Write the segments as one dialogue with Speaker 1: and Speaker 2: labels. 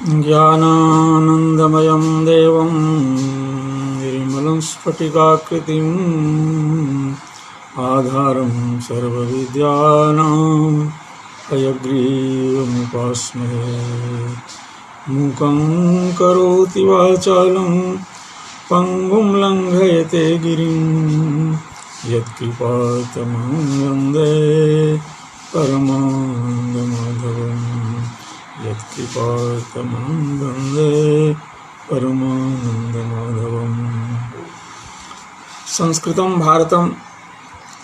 Speaker 1: ज्ञानानन्दमयं देवं निर्मलं स्फटिकाकृतिम् आधारं सर्वविद्यानां हयग्रीवमुपास्महे। मूकं करोति वाचालं पङ्गुं लङ्घयते गिरिं यत्कृपातमहं वन्दे परमानन्दमाधवम्। यत्कृपातमहं वन्दे परमानन्दमाधवम्। संस्कृतं भारतम्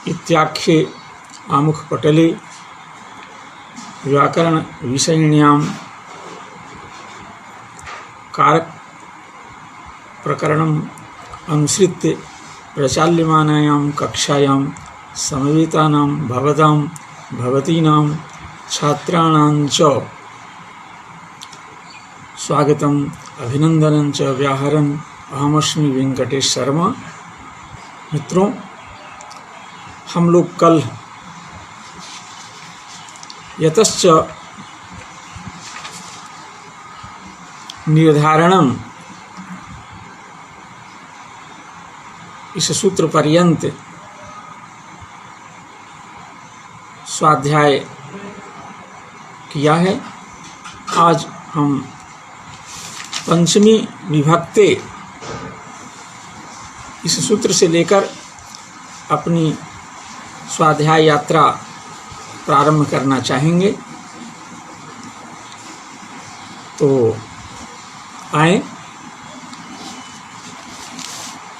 Speaker 1: इत्याख्ये आमुखपटले व्याकरणविषयिण्यां कारक प्रकरणम् अनुसृत्य प्रचाल्यमानायां कक्षायां समवेतानां भवतां भवतीनां छात्राणां च स्वागतम अभिनंदनं च व्याहरन् अहमस्मि वेंकटेश शर्मा। मित्रों, हम लोग कल यतश्च निर्धारणम इस सूत्र पर्यंत स्वाध्याय किया है। आज हम पंचमी विभक्ते इस सूत्र से लेकर अपनी स्वाध्याय यात्रा प्रारंभ करना चाहेंगे। तो आए,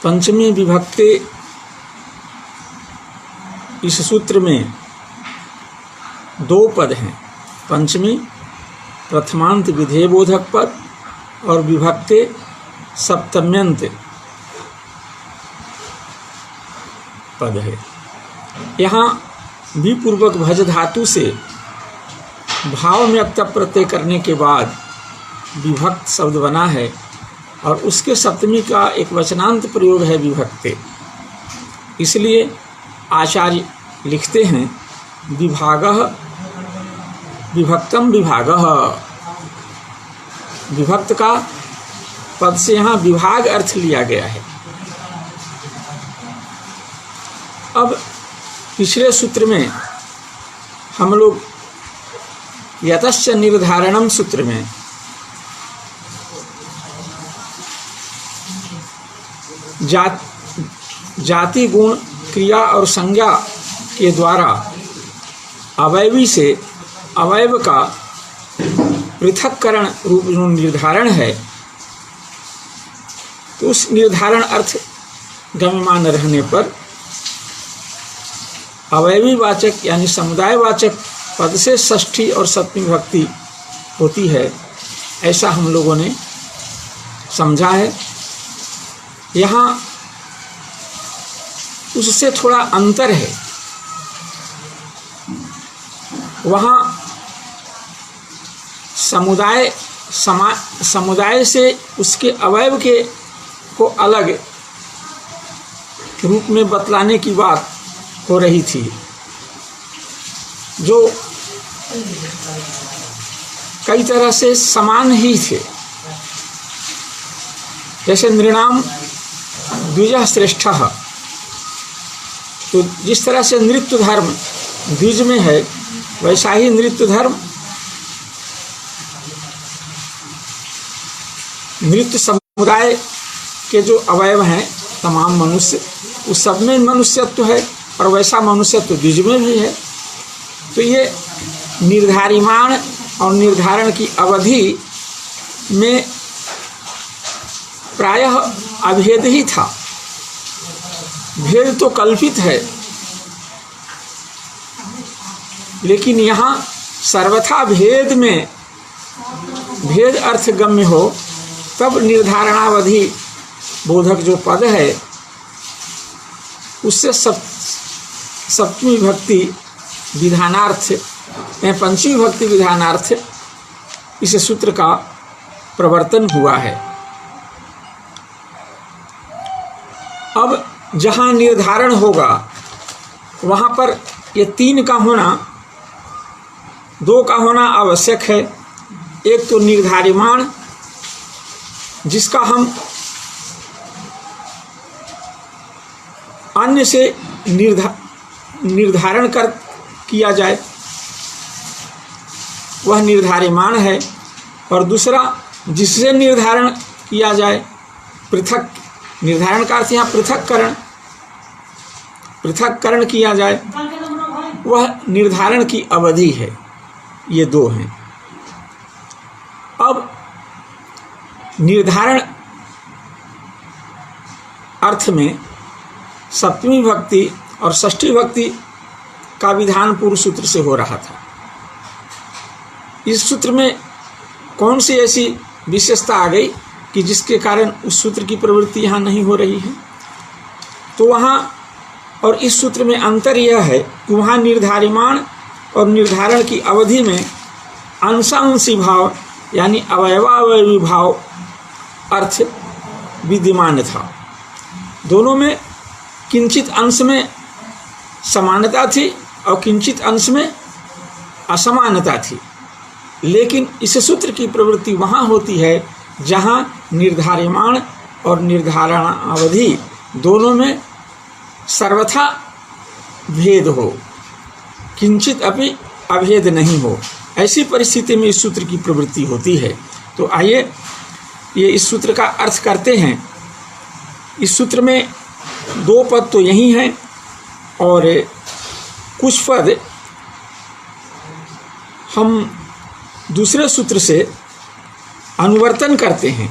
Speaker 1: पंचमी विभक्ते इस सूत्र में दो पद हैं। पंचमी प्रथमांत विधेय बोधक पद और विभक्ते सप्तम्यंत पद है। यहाँ विपूर्वक भज धातु से भाव में अक्त प्रत्यय करने के बाद विभक्त शब्द बना है और उसके सप्तमी का एक वचनांत प्रयोग है विभक्ते। इसलिए आचार्य लिखते हैं विभागः विभक्तम विभागः। विभक्त का पद से यहाँ विभाग अर्थ लिया गया है। अब पिछले सूत्र में हम लोग यतश्च निर्धारणम सूत्र में जाति गुण क्रिया और संज्ञा के द्वारा अवयवी से अवयव का पृथक्करण रूप जो निर्धारण है, तो उस निर्धारण अर्थ गम्यमान रहने पर अवयवी वाचक यानी समुदाय वाचक पद से षष्ठी और सप्तमी विभक्ति होती है, ऐसा हम लोगों ने समझा है। यहाँ उससे थोड़ा अंतर है। वहाँ समुदाय से उसके अवयव के को अलग रूप में बतलाने की बात हो रही थी, जो कई तरह से समान ही थे। जैसे नृणाम द्विजः श्रेष्ठः, तो जिस तरह से नृत्य धर्म द्विज में है, वैसा ही नृत्य धर्म नृत्य समुदाय के जो अवयव हैं तमाम मनुष्य, उस सब में मनुष्यत्व है और वैसा मनुष्यत्व द्विज में भी है। तो ये निर्धारिमाण और निर्धारण की अवधि में प्रायः अभेद ही था। भेद तो कल्पित है, लेकिन यहाँ सर्वथा भेद में भेद अर्थ गम्य हो तब निर्धारणावधि बोधक जो पद है उससे सप्तमी विभक्ति विधानार्थ पंचमी विभक्ति विधानार्थ इस सूत्र का प्रवर्तन हुआ है। अब जहाँ निर्धारण होगा वहाँ पर ये तीन का होना, दो का होना आवश्यक है। एक तो निर्धारिमाण, जिसका हम अन्य से निर्धारण किया जाए, वह निर्धारिमाण है। और दूसरा जिससे निर्धारण किया जाए, पृथक, निर्धारण का अर्थ यहाँ पृथक्करण किया जाए, वह निर्धारण की अवधि है। ये दो हैं। अब निर्धारण अर्थ में सप्तमी भक्ति और षष्ठी भक्ति का विधान पूर्व सूत्र से हो रहा था। इस सूत्र में कौन सी ऐसी विशेषता आ गई कि जिसके कारण उस सूत्र की प्रवृत्ति यहाँ नहीं हो रही है? तो वहाँ और इस सूत्र में अंतर यह है कि वहाँ निर्धारिमाण और निर्धारण की अवधि में अंशांशी भाव यानी अवयवावयवी भाव अर्थ विद्यमान था। दोनों में किंचित अंश में समानता थी और किंचित अंश में असमानता थी। लेकिन इस सूत्र की प्रवृत्ति वहाँ होती है जहाँ निर्धारिमाण और निर्धारण अवधि दोनों में सर्वथा भेद हो, किंचित अपि अभेद नहीं हो। ऐसी परिस्थिति में इस सूत्र की प्रवृत्ति होती है। तो आइए ये इस सूत्र का अर्थ करते हैं। इस सूत्र में दो पद तो यही हैं और कुछ पद हम दूसरे सूत्र से अनुवर्तन करते हैं।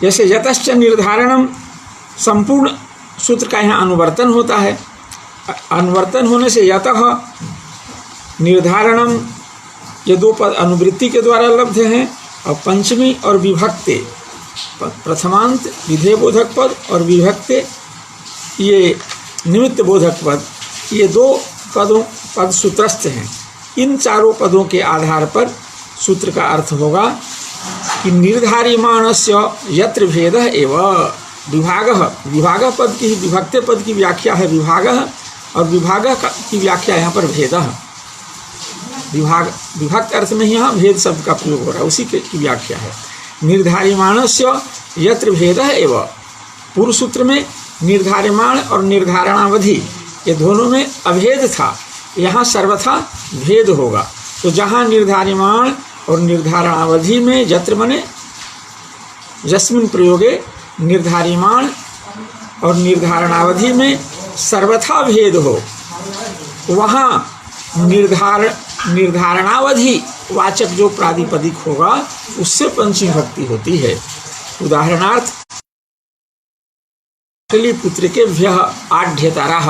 Speaker 1: जैसे यतश्च निर्धारणम, संपूर्ण सूत्र का यहाँ अनुवर्तन होता है। अनुवर्तन होने से यतः निर्धारणम, ये दो पद अनुवृत्ति के द्वारा लब्ध हैं। और पंचमी और विभक्ते, प्रथमांत विधेय बोधक पद और विभक्ते ये निमित्त बोधक पद, ये दो पद सूत्रस्थ हैं। इन चारों पदों के आधार पर सूत्र का अर्थ होगा कि निर्धारिमाणस्य यत्र भेदः एव विभागः, विभागः पद की, विभक्ते पद की व्याख्या है विभागः, और विभागः की व्याख्या यहाँ पर भेदः। विभक्त अर्थ में यहाँ भेद शब्द का प्रयोग हो रहा है, उसी की व्याख्या है। निर्धारिमाणस्य यत्र भेदः एव, पूर्व सूत्र में निर्धारिमाण और निर्धारणावधि ये दोनों में अभेद था, यहाँ सर्वथा भेद होगा। तो जहाँ निर्धारिमाण और निर्धारणावधि में यत्र मने यस्मिन् प्रयोगे निर्धारिमाण और निर्धारणावधि में सर्वथा भेद हो, वहाँ निर्धारणावधि वाचक जो प्रातिपदिक होगा उससे पंचमी भक्ति होती है। उदाहरणार्थ पाटलिपुत्रेभ्यः आढ्यतरः,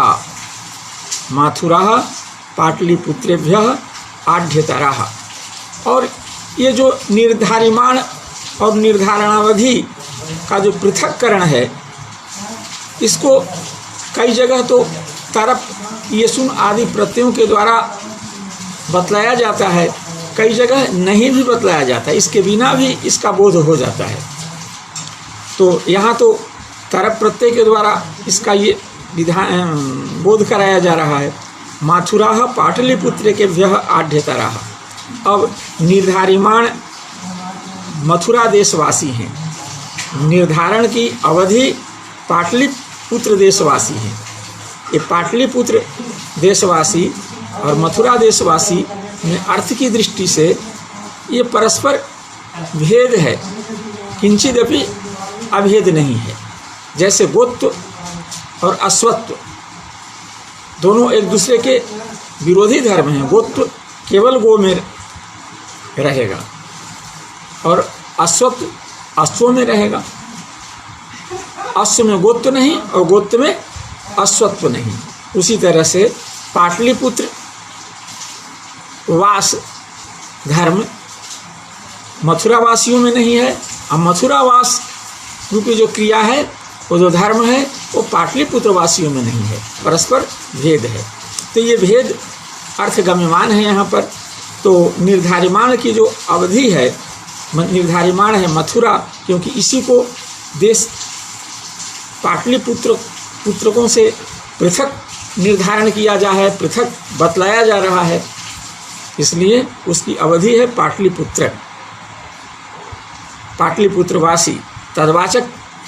Speaker 1: माथुरः पाटलिपुत्रेभ्यः आढ्यतरः। और ये जो निर्धारिमाण और निर्धारणावधि का जो पृथक्करण है, इसको कई जगह तो तरप, येसुन आदि प्रत्ययों के द्वारा बतलाया जाता है, कई जगह नहीं भी बतलाया जाता है, इसके बिना भी इसका बोध हो जाता है। तो यहाँ तो तरप प्रत्यय के द्वारा इसका ये विधान बोध कराया जा रहा है। माथुराः पाटलिपुत्रेभ्यः आढ्यतरः। अब निर्धारिमाण मथुरा देशवासी हैं, निर्धारण की अवधि पाटलिपुत्र देशवासी हैं। ये पाटलिपुत्र देशवासी और मथुरा देशवासी में अर्थ की दृष्टि से ये परस्पर भेद है, किंचिदपि अभेद नहीं है। जैसे गोत्व और अश्वत्व दोनों एक दूसरे के विरोधी धर्म हैं। गोत्व केवल गो में रहेगा और अश्वत्व अश्व में रहेगा। अश्व में गोत्व नहीं और गोत्व में अश्वत्व नहीं। उसी तरह से पाटलिपुत्र वास धर्म मथुरा वासियों में नहीं है, और मथुरा वास रूपी जो क्रिया है, वो जो धर्म है, वो पाटलिपुत्र वासियों में नहीं है। परस्पर भेद है। तो ये भेद अर्थगम्यमान है यहाँ पर। तो निर्धारिमाण की जो अवधि है, निर्धारिमाण है मथुरा, क्योंकि इसी को देश पाटलिपुत्रों से पृथक निर्धारण किया जा है, पृथक बतलाया जा रहा है। इसलिए उसकी अवधि है पाटलिपुत्र, पाटलिपुत्रवासी। तद्वाचक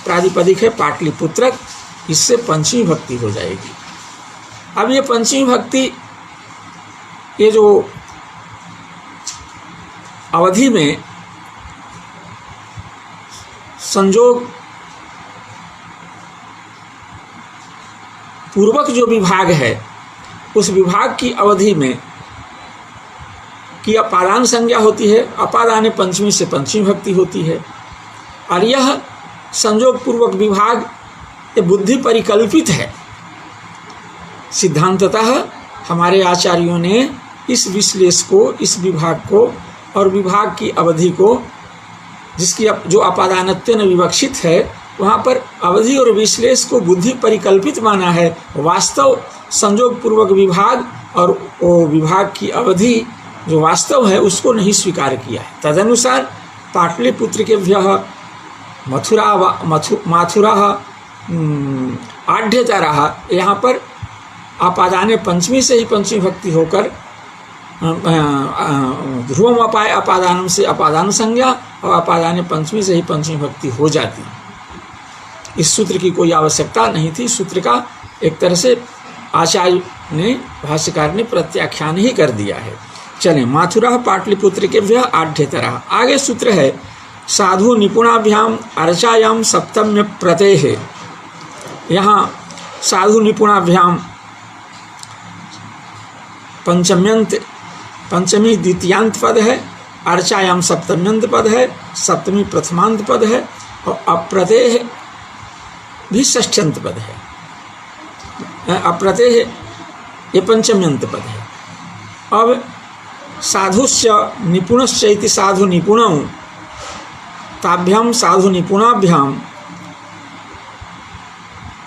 Speaker 1: प्रातिपदिक है पाटलिपुत्र, इससे पंचमी भक्ति हो जाएगी। अब ये पंचमी भक्ति, ये जो अवधि में संयोग पूर्वक जो विभाग है, उस विभाग की अवधि में की अपादान संज्ञा होती है। अपादान पंचमी से पंचमी भक्ति होती है। और यह संयोग पूर्वक विभाग ये बुद्धि परिकल्पित है। सिद्धांततः हमारे आचार्यों ने इस विश्लेष को, इस विभाग को और विभाग की अवधि को, जिसकी जो अपादानत्वेन विवक्षित है, वहाँ पर अवधि और विश्लेष को बुद्धि परिकल्पित माना है। वास्तव संयोग पूर्वक विभाग और वो विभाग की अवधि जो वास्तव है उसको नहीं स्वीकार किया है। तदनुसार पाटलिपुत्र के माथुरा आढ्यतरः, यहाँ पर अपादाने पंचमी से ही पंचमी भक्ति होकर ध्रुवम अपाय अपादानम से अपादान संज्ञा और अपादाने पंचमी से ही पंचमी भक्ति हो जाती। इस सूत्र की कोई आवश्यकता नहीं थी। सूत्र का एक तरह से आचार्य ने, भाष्यकार ने प्रत्याख्यान ही कर दिया है। चलें, माथुरा पाटलिपुत्र के व्यय आढ्यतरः। आगे सूत्र है साधु निपुणाभ्याम अर्चायाम सप्तम्य प्रत्यय है। यहाँ साधु निपुणाभ्याम पंचमी द्वितीयांत पद है, अर्चायाम सप्तम्यंत पद है, सप्तमी प्रथमांत पद है और अप्रत्यय भी षष्ठ्यंत पद है। अप्रत्यय ये पंचम्यंत पद है। अब साधुश्च निपुणश्चैति साधु निपुणौ ताभ्याम साधु निपुणाभ्याम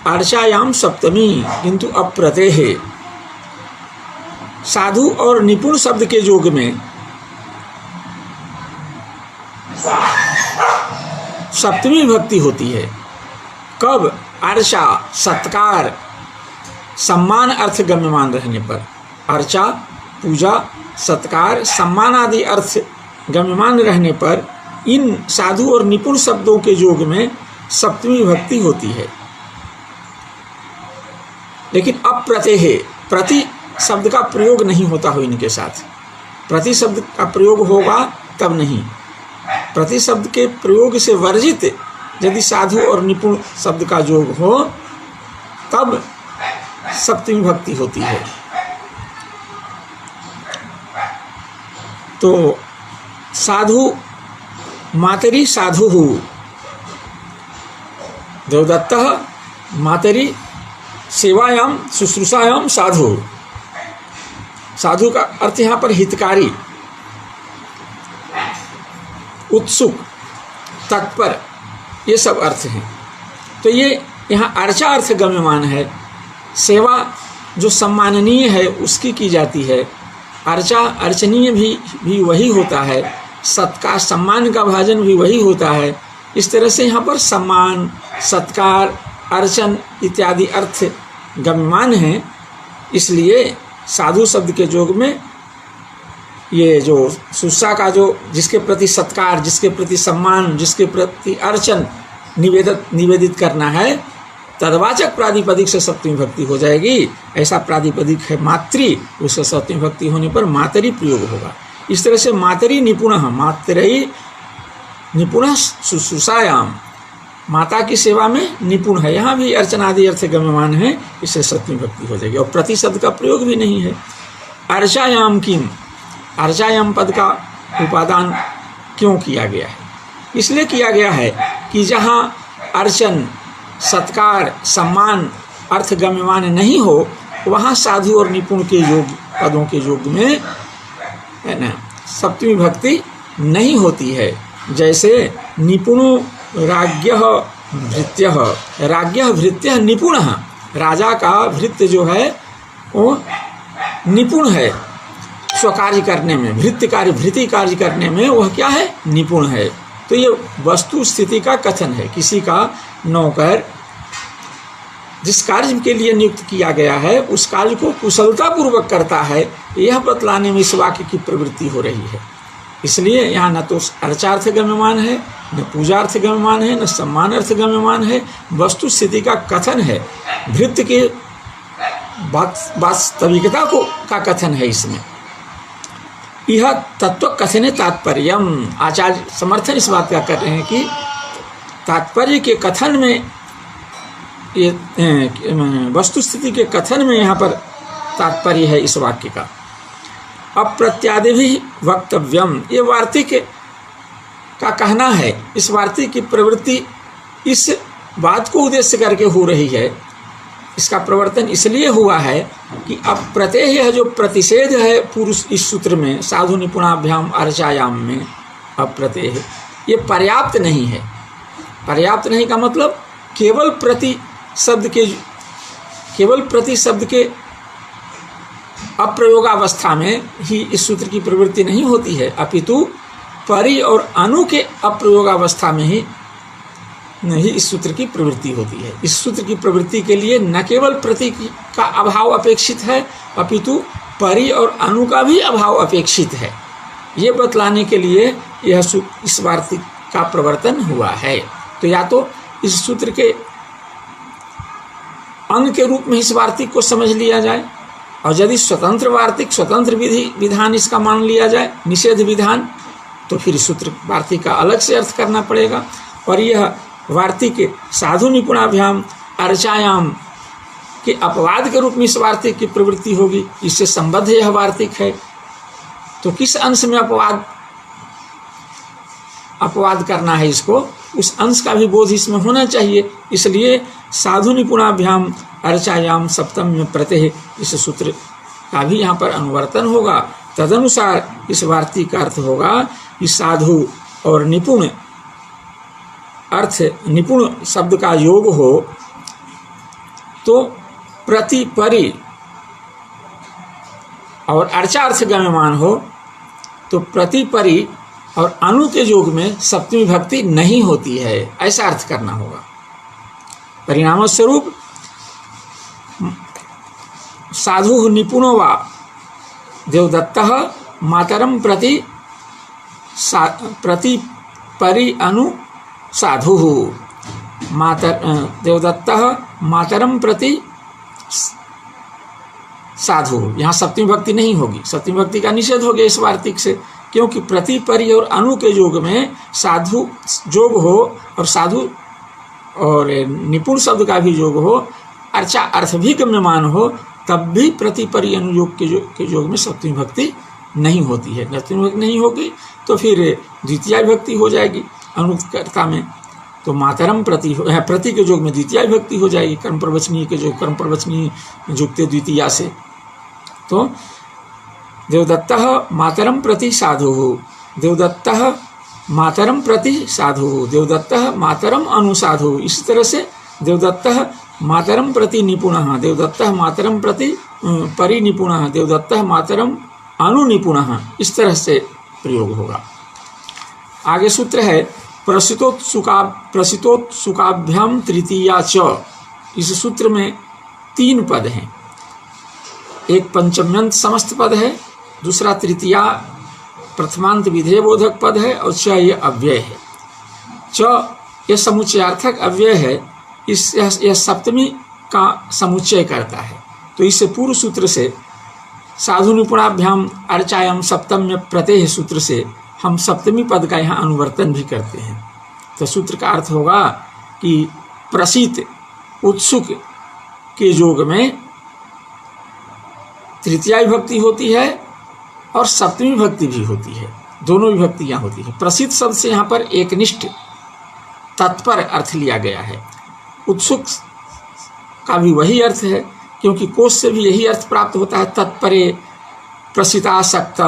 Speaker 1: अर्चायाम सप्तमी किंतु अप्रत्यय है। साधु और निपुण शब्द के योग में सप्तमी भक्ति होती है। कब? अर्चा, सत्कार, सम्मान अर्थ गम्यमान रहने पर। अर्चा, पूजा, सत्कार, सम्मान आदि अर्थ गम्यमान रहने पर इन साधु और निपुण शब्दों के योग में सप्तमी भक्ति होती है। लेकिन अप्रत्यय है, प्रति शब्द का प्रयोग नहीं होता हो इनके साथ। प्रति शब्द का प्रयोग होगा तब नहीं। प्रति शब्द के प्रयोग से वर्जित यदि साधु और निपुण शब्द का योग हो तब सप्तमी भक्ति होती है। तो साधु मातरी साधु देवदत्तः मातरी सेवायाम शुश्रूषायाम साधु। साधु का अर्थ यहाँ पर हितकारी, उत्सुक, तत्पर, ये सब अर्थ हैं। तो ये यहाँ अर्चा अर्थ गम्यमान है। सेवा जो सम्माननीय है उसकी की जाती है। अर्चा अर्चनीय भी वही होता है। सत्कार सम्मान का भाजन भी वही होता है। इस तरह से यहाँ पर सम्मान, सत्कार, अर्चन इत्यादि अर्थ गम्यमान हैं। इसलिए साधु शब्द के योग में ये जो शुश्रूषा का जो जिसके प्रति सत्कार, जिसके प्रति सम्मान, जिसके प्रति अर्चन निवेदित करना है, तद्वाचक प्रातिपदिक से सप्तमी भक्ति हो जाएगी। ऐसा प्रातिपदिक है मातृ, उससे सप्तमी भक्ति होने पर मातरी प्रयोग होगा। इस तरह से मातरी निपुणः, मातरी निपुणः शुश्रूषायाम, माता की सेवा में निपुण है। यहाँ भी अर्चनादि अर्थ गम्यमान है, इससे सप्तमी भक्ति हो जाएगी और प्रति शब्द का प्रयोग भी नहीं है। अर्चायाम किम, अर्चायाम पद का उपादान क्यों किया गया है? इसलिए किया गया है कि जहाँ अर्चन, सत्कार, सम्मान अर्थ गम्यमान नहीं हो, वहाँ साधु और निपुण के योग पदों के योग में है ना सप्तमी भक्ति नहीं होती है। जैसे निपुणो राज्ञः भृत्यः, राज्ञः भृत्यः निपुणः, राजा का भृत्य जो है वो निपुण है स्वकार्य करने में, भृत्य कार्य करने में वह क्या है? निपुण है। तो ये वस्तु स्थिति का कथन है। किसी का नौकर जिस कार्य के लिए नियुक्त किया गया है उस कार्य को कुशलतापूर्वक करता है, यह बतलाने में इस वाक्य की प्रवृत्ति हो रही है। इसलिए यहाँ न तो अर्चार्थ गम्यमान है, न पूजार्थ गम्यमान है, न सम्मानार्थ गम्यमान है, वस्तु स्थिति का कथन है, भृत्य के वास्तविकता को का कथन है। इसमें यह तत्व कथने तात्पर्यम, आचार्य समर्थन इस बात का कर रहे हैं कि तात्पर्य के कथन में, ये वस्तु स्थिति के कथन में यहाँ पर तात्पर्य है इस वाक्य का। अप्रत्यादि भी वक्तव्यम, ये वार्तिक का कहना है, इस वार्तिक की प्रवृत्ति इस बात को उद्देश्य करके हो रही है। इसका प्रवर्तन इसलिए हुआ है कि अब प्रत्यय है जो प्रतिषेध है पुरुष इस सूत्र में साधु निपुणाभ्याम अर्चायाम में अप्रत्यय है, ये पर्याप्त नहीं है। पर्याप्त नहीं का मतलब केवल प्रति शब्द के अप्रयोगावस्था में ही इस सूत्र की प्रवृत्ति नहीं होती है, अपितु परि और अनु के अप्रयोगावस्था में ही नहीं इस सूत्र की प्रवृत्ति होती है। इस सूत्र की प्रवृत्ति के लिए न केवल प्रति का अभाव अपेक्षित है, अपितु परि और अनु का भी अभाव अपेक्षित है। ये बतलाने के लिए यह इस वार्तिक का प्रवर्तन हुआ है। तो या तो इस सूत्र के अंग के रूप में इस वार्तिक को समझ लिया जाए, और यदि स्वतंत्र वार्तिक स्वतंत्र विधान इसका मान लिया जाए, निषेध विधान, तो फिर सूत्र वार्तिक का अलग से अर्थ करना पड़ेगा। और यह वार्तिक साधु निपुणाभ्याम अर्चायाम के अपवाद के रूप में इस वार्तिक की प्रवृत्ति होगी, इससे संबद्ध यह वार्तिक है। तो किस अंश में अपवाद करना है इसको, उस अंश का भी बोध इसमें होना चाहिए। इसलिए साधु निपुणाभ्याम अर्चायाम सप्तम में प्रत्यय, इस सूत्र का भी यहाँ पर अनुवर्तन होगा। तदनुसार इस वार्तिक का अर्थ होगा कि साधु और निपुण अर्थ, निपुण शब्द का योग हो तो प्रति परि और अर्चार्थ गम्यमान हो तो प्रति परि और अनु के योग में सप्तमी भक्ति नहीं होती है, ऐसा अर्थ करना होगा। परिणाम स्वरूप साधु निपुणो वा देवदत्तः मातरम प्रति परि अनु साधु, देवदत्तः मातरम प्रति साधु, यहाँ सप्तमी भक्ति नहीं होगी। सप्तमी भक्ति का निषेध हो गया इस वार्तिक से, क्योंकि प्रति परि और अनु के योग में साधु योग हो और साधु और निपुण शब्द का भी योग हो, अर्चा अर्थ भी गम्यमान हो, तब भी प्रति परि अनुयोग के योग में सप्तमी भक्ति नहीं होती है। सप्तमी भक्ति नहीं होगी तो फिर द्वितीय भक्ति हो जाएगी अनुत्कर्ता में, तो मातरम प्रति के योग में द्वितीय भक्ति हो जाएगी, कर्म प्रवचनीय के योग कर्म प्रवचनीय जुगते द्वितीया से। तो देवदत्तः मातरम प्रति साधु, देवदत्तः मातरम प्रति साधु, देवदत्तः मातरम अनुसाधु, इस तरह से देवदत्तः मातरम प्रति निपुणः, देवदत्तः मातरम प्रति परिनिपुणः, देवदत्तः मातरम अनुनिपुणः, इस तरह से प्रयोग होगा। आगे सूत्र है प्रसितोत्सुकाभ्याम तृतीया च। इस सूत्र में 3 पद हैं, एक पंचम्यंत समस्त पद है, दूसरा तृतीया प्रथमांत विधेय बोधक पद है, और च ये अव्यय है। च ये समुच्चयार्थक अव्यय है, यह सप्तमी का समुच्चय करता है। तो इससे पूर्व सूत्र से साधु निपुणाभ्याम अर्चायाम सप्तम में प्रत्यय सूत्र से हम सप्तमी पद का यहाँ अनुवर्तन भी करते हैं। तो सूत्र का अर्थ होगा कि प्रसित उत्सुक के योग में तृतीया विभक्ति होती है और सप्तमी विभक्ति भी होती है, दोनों विभक्तियाँ होती है। प्रसिद्ध शब्द से यहाँ पर एकनिष्ठ तत्पर अर्थ लिया गया है। उत्सुक का भी वही अर्थ है, क्योंकि कोश से भी यही अर्थ प्राप्त होता है, तत्परे प्रसितासक्त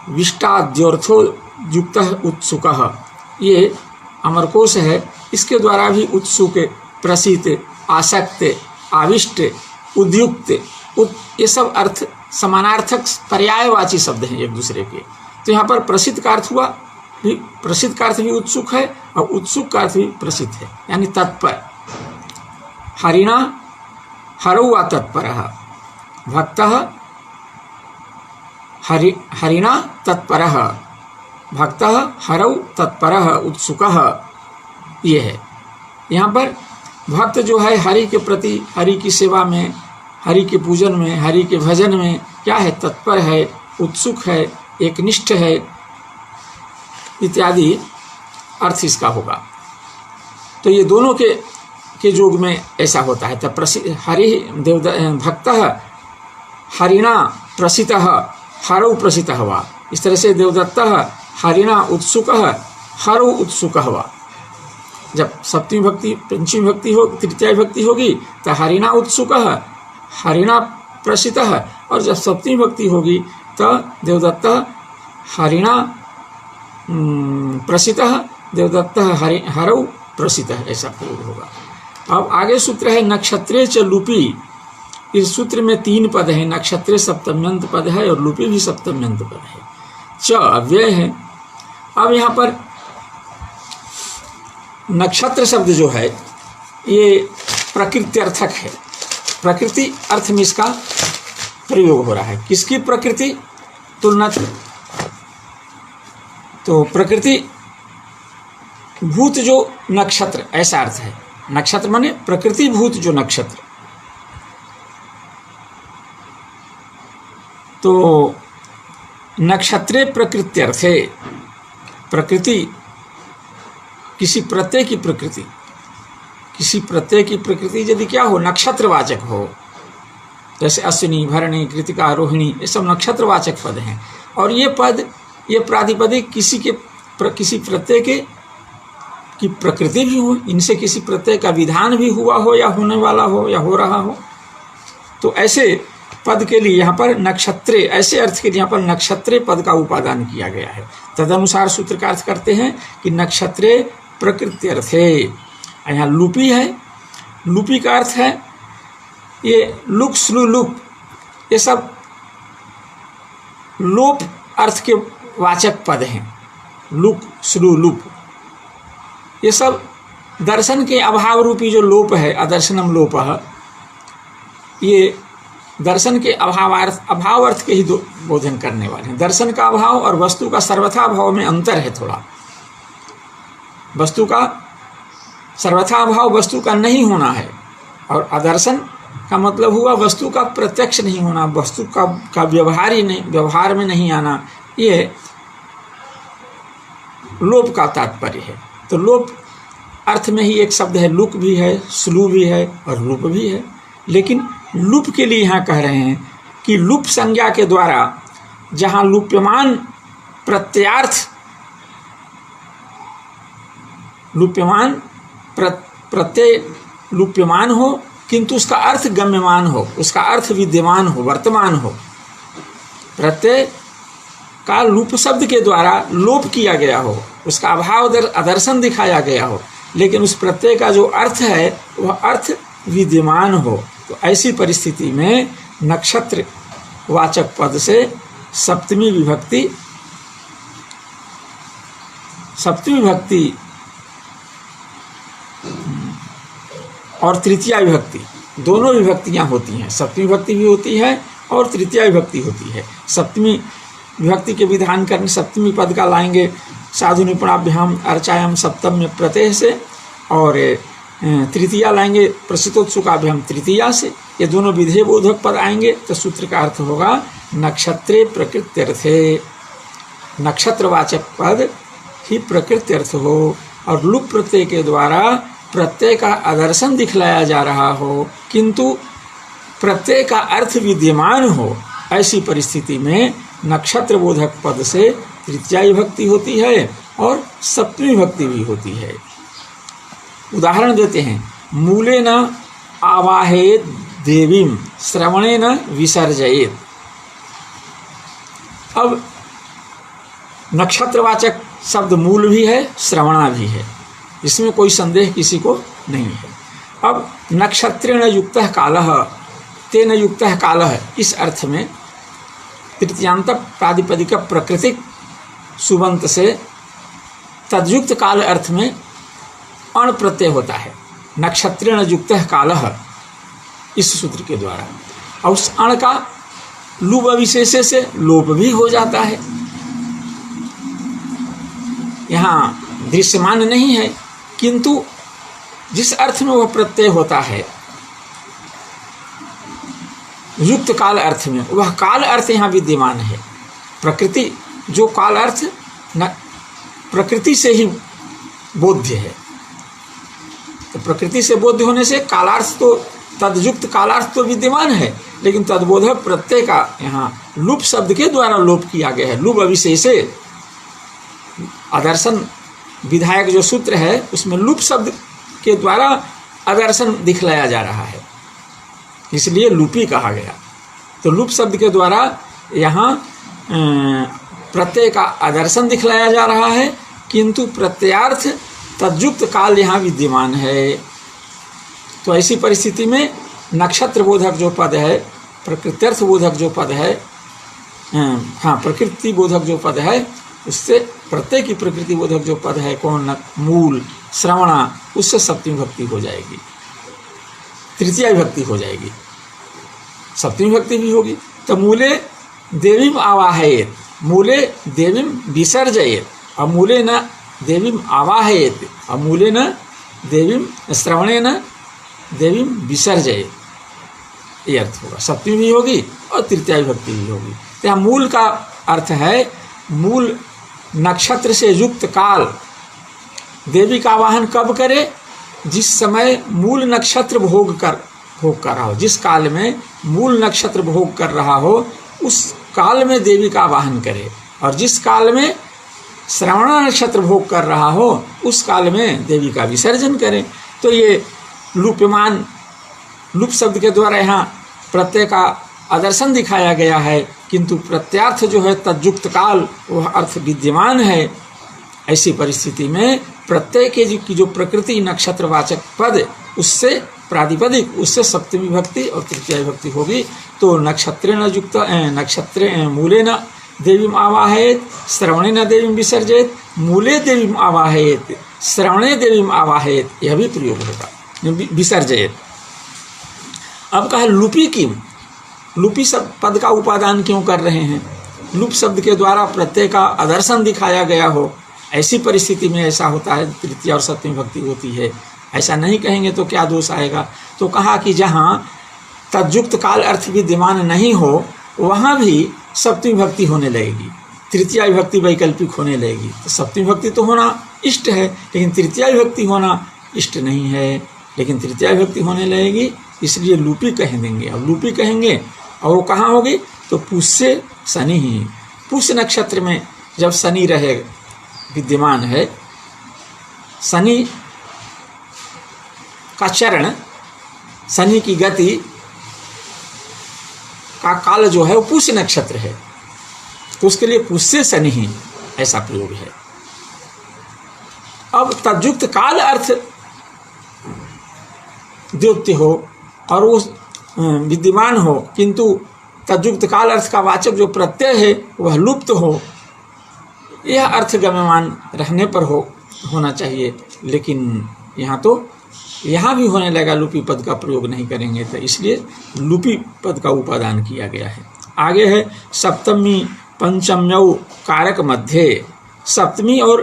Speaker 1: विष्टाद्योर्थो युक्त उत्सुकः। ये अमरकोश है, इसके द्वारा भी उत्सुक, प्रसित, आसक्त, आविष्ट, उद्युक्त, ये सब अर्थ समानार्थक पर्यायवाची शब्द हैं एक दूसरे के। तो यहाँ पर प्रसिद्ध का अर्थ हुआ, प्रसिद्ध का अर्थ भी उत्सुक है और उत्सुक का अर्थ भी प्रसिद्ध है, यानी तत्पर। हरिणा हरौ वा तत्परः, भक्तः हरिणा तत्परः, भक्तः हरौ तत्परः उत्सुकः, ये है। यहाँ पर भक्त जो है हरि के प्रति, हरि की सेवा में, हरि के पूजन में, हरि के भजन में क्या है, तत्पर है, उत्सुक है, एकनिष्ठ है, इत्यादि अर्थ इसका होगा। तो ये दोनों के योग में ऐसा होता है। तब हरि भक्तः हरिणा प्रसितः हरौ प्रसितः वा, इस तरह से देवदत्तः हरिणा उत्सुकः हरौ उत्सुकः वा। जब सप्तमी भक्ति, पंचमी भक्ति हो, तृतीय भक्ति होगी तो हरिणा उत्सुकः हरिणा प्रसितः, और जब सप्तमी भक्ति होगी तो देवदत्तः हरिणा प्रसितः देवदत्तः हरौ प्रसितः, ऐसा प्रयोग होगा। अब आगे सूत्र है नक्षत्रे च लुपी। इस सूत्र में 3 पद है, नक्षत्रे सप्तम्यंत पद है और लुपी भी सप्तम्यंत पद है। च अव्यय है। अब यहाँ पर नक्षत्र शब्द जो है ये प्रकृति अर्थक है, प्रकृति अर्थ में इसका प्रयोग हो रहा है। किसकी प्रकृति? तुलना, तो प्रकृति भूत जो नक्षत्र, ऐसा अर्थ है। नक्षत्र माने प्रकृति भूत जो नक्षत्र। तो नक्षत्रे प्रकृत्यर्थे, प्रकृति किसी प्रत्यय की प्रकृति, किसी प्रत्यय की प्रकृति यदि क्या हो, नक्षत्रवाचक हो, जैसे अश्विनी, भरणी, कृतिका, रोहिणी, ये सब नक्षत्रवाचक पद हैं। और ये पद, ये प्रातिपदिक किसी प्रत्यय की प्रकृति भी हो, इनसे किसी प्रत्यय का विधान भी हुआ हो या होने वाला हो या हो रहा हो, तो ऐसे पद के लिए यहाँ पर नक्षत्रे, ऐसे अर्थ के लिए यहाँ पर नक्षत्रे पद का उपादान किया गया है। तदनुसार सूत्र का अर्थ करते हैं कि नक्षत्रे प्रकृति अर्थे। यहाँ लुपी है, लुपी का अर्थ है ये लुक स्लु लुप, ये सब लोप अर्थ के वाचक पद हैं। लुक स्लु लुप, ये सब दर्शन के अभाव रूपी जो लोप है, अदर्शनम लोपः, ये दर्शन के अभाव अर्थ के ही बोधन करने वाले हैं। दर्शन का अभाव और वस्तु का सर्वथा अभाव में अंतर है थोड़ा। वस्तु का सर्वथा अभाव वस्तु का नहीं होना है, और अदर्शन का मतलब हुआ वस्तु का प्रत्यक्ष नहीं होना, वस्तु का व्यवहार ही नहीं, व्यवहार में नहीं आना। ये लोप का तात्पर्य है। तो लोप अर्थ में ही एक शब्द है, लुक भी है, स्लू भी है और लुप भी है। लेकिन लुप के लिए यहाँ कह रहे हैं कि लुप संज्ञा के द्वारा जहाँ लुप्यमान प्रत्यार्थ, लुप्यमान प्रत्यय लुप्यमान हो किंतु उसका अर्थ गम्यमान हो, उसका अर्थ विद्यमान हो, वर्तमान हो। प्रत्यय का लुप शब्द के द्वारा लोप किया गया हो, उसका अभाव अदर्शन दिखाया गया हो, लेकिन उस प्रत्यय का जो अर्थ है वह अर्थ विद्यमान हो। तो ऐसी परिस्थिति में नक्षत्र वाचक पद से सप्तमी विभक्ति और तृतीया विभक्ति, दोनों विभक्तियां होती हैं। सप्तमी विभक्ति भी होती है और तृतीया विभक्ति होती है। सप्तमी विभक्ति के विधान करने सप्तमी पद का लाएंगे साधु निपुणाभ्याम अर्चायाम सप्तम्य प्रत्यय से, और तृतीया लाएंगे प्रसितोत्सुकाभ्याम तृतीया से। ये दोनों विधेय बोधक पद आएंगे तो सूत्र का अर्थ होगा नक्षत्रे प्रकृत्यर्थे, नक्षत्रवाचक पद ही प्रकृत्यर्थ हो और लुप प्रत्यय के द्वारा प्रत्यय का आदर्शन दिखलाया जा रहा हो किंतु प्रत्यय का अर्थ विद्यमान हो। ऐसी परिस्थिति में नक्षत्र बोधक पद से तृतीया विभक्ति होती है और सप्तमी विभक्ति भी होती है। उदाहरण देते हैं, मूले न आवाहेत देवीम श्रवणे न विसर्जयेत। अब नक्षत्रवाचक शब्द मूल भी है, श्रवणा भी है, इसमें कोई संदेह किसी को नहीं है। अब नक्षत्रेण युक्तः कालः तेन युक्तः कालः, इस अर्थ में तृतीयांत प्रातिपदिक प्राकृतिक सुबंत से तद्युक्त काल अर्थ में अण प्रत्यय होता है। नक्षत्रेण युक्तः कालः, इस सूत्र के द्वारा। और उस अण का लुब अविशेष से लोप भी हो जाता है। यहाँ दृश्यमान नहीं है, किंतु जिस अर्थ में वह प्रत्यय होता है युक्त काल अर्थ में, वह काल अर्थ यहाँ विद्यमान है। प्रकृति जो काल अर्थ न प्रकृति से ही बोध्य है, तो प्रकृति से बोध्य होने से कालार्थ तो तदयुक्त कालार्थ तो विद्यमान है, लेकिन तद्बोधक प्रत्यय का यहाँ लुप शब्द के द्वारा लोप किया गया है। लुप अविशेषे आदर्शन विधायक जो सूत्र है उसमें लुप शब्द के द्वारा आदर्शन दिखलाया जा रहा है, इसलिए लुपी कहा गया। तो लुप शब्द के द्वारा यहाँ प्रत्यय का आदर्शन दिखलाया जा रहा है, किंतु प्रत्ययार्थ तद्युक्त काल यहाँ विद्यमान है। तो ऐसी परिस्थिति में नक्षत्र बोधक जो पद है, प्रकृत्यर्थ बोधक जो पद है, प्रकृति बोधक जो पद है, उससे प्रत्यय की प्रकृति बोधक जो पद है कौन, मूल श्रवणा, उससे सप्तमी भक्ति हो जाएगी, तृतीया विभक्ति हो जाएगी, सप्तमी भक्ति भी होगी। तो मूले देवीम आवाहयेत, मूले देवीम विसर्जयेत, अमूले न देवीम आवाहयेत, अमूले न देवीम श्रवणे न देवीम विसर्जयेत, ये अर्थ होगा। सप्तमी भी होगी और तृतीया विभक्ति भी होगी। तो यहाँ मूल का अर्थ है मूल नक्षत्र से युक्त काल। देवी का आवाहन कब करे, जिस समय मूल नक्षत्र भोग कर रहा हो, जिस काल में मूल नक्षत्र भोग कर रहा हो उस काल में देवी का आवाहन करे, और जिस काल में श्रवण नक्षत्र भोग कर रहा हो उस काल में देवी का विसर्जन करे। तो ये लुप्यमान लुप शब्द के द्वारा यहाँ प्रत्यय का आदर्शन दिखाया गया है, किंतु प्रत्यार्थ जो है तद्युक्त काल वह अर्थ विद्यमान है। ऐसी परिस्थिति में प्रत्यय के की जो प्रकृति नक्षत्रवाचक पद, उससे प्रातिपदिक, उससे सप्तमी भक्ति और तृतीया विभक्ति होगी। तो नक्षत्रेण युक्त नक्षत्रे मूले न देवीम आवाहयेत, श्रवणे न देवीम विसर्जयेत, मूले देवीम आवाहयेत, श्रवणे देवीम आवाहयेत, यह भी प्रयोग होगा, विसर्जयेत। अब कहा लुपी किम, लुपी शब्द पद का उपादान क्यों कर रहे हैं? लुप शब्द के द्वारा प्रत्यय का आदर्शन दिखाया गया हो, ऐसी परिस्थिति में ऐसा होता है, तृतीया और सप्तमी भक्ति होती है। ऐसा नहीं कहेंगे तो क्या दोष आएगा? तो कहा कि जहाँ तद्युक्त काल अर्थ विद्यमान नहीं हो वहाँ भी सप्तमी भक्ति होने लगेगी, तृतीया विभक्ति वैकल्पिक होने लगेगी। तो सप्तमी भक्ति तो होना इष्ट है, लेकिन तृतीया विभक्ति होना इष्ट नहीं है, लेकिन तृतीया विभक्ति होने लगेगी, इसलिए लुपी कह देंगे। अब लुपी कहेंगे और वो कहाँ होगी? तो पुष्य शनि ही, पुष्य नक्षत्र में जब शनि रहे विद्यमान है, शनि का चरण, शनि की गति का काल जो है वो पुष्य नक्षत्र है, तो उसके लिए पुष्य शनि ही ऐसा प्रयोग है। अब तद्युक्त काल अर्थ द्योत्य हो और वो विद्यमान हो, किंतु तद्युक्त काल अर्थ का वाचक जो प्रत्यय है वह लुप्त हो, यह अर्थ गम्यमान रहने पर होना चाहिए। लेकिन यहाँ भी होने लगा, लुपी पद का प्रयोग नहीं करेंगे, तो इसलिए लुपी पद का उपादान किया गया है। आगे है सप्तमी पंचम्यौ कारक मध्य, सप्तमी और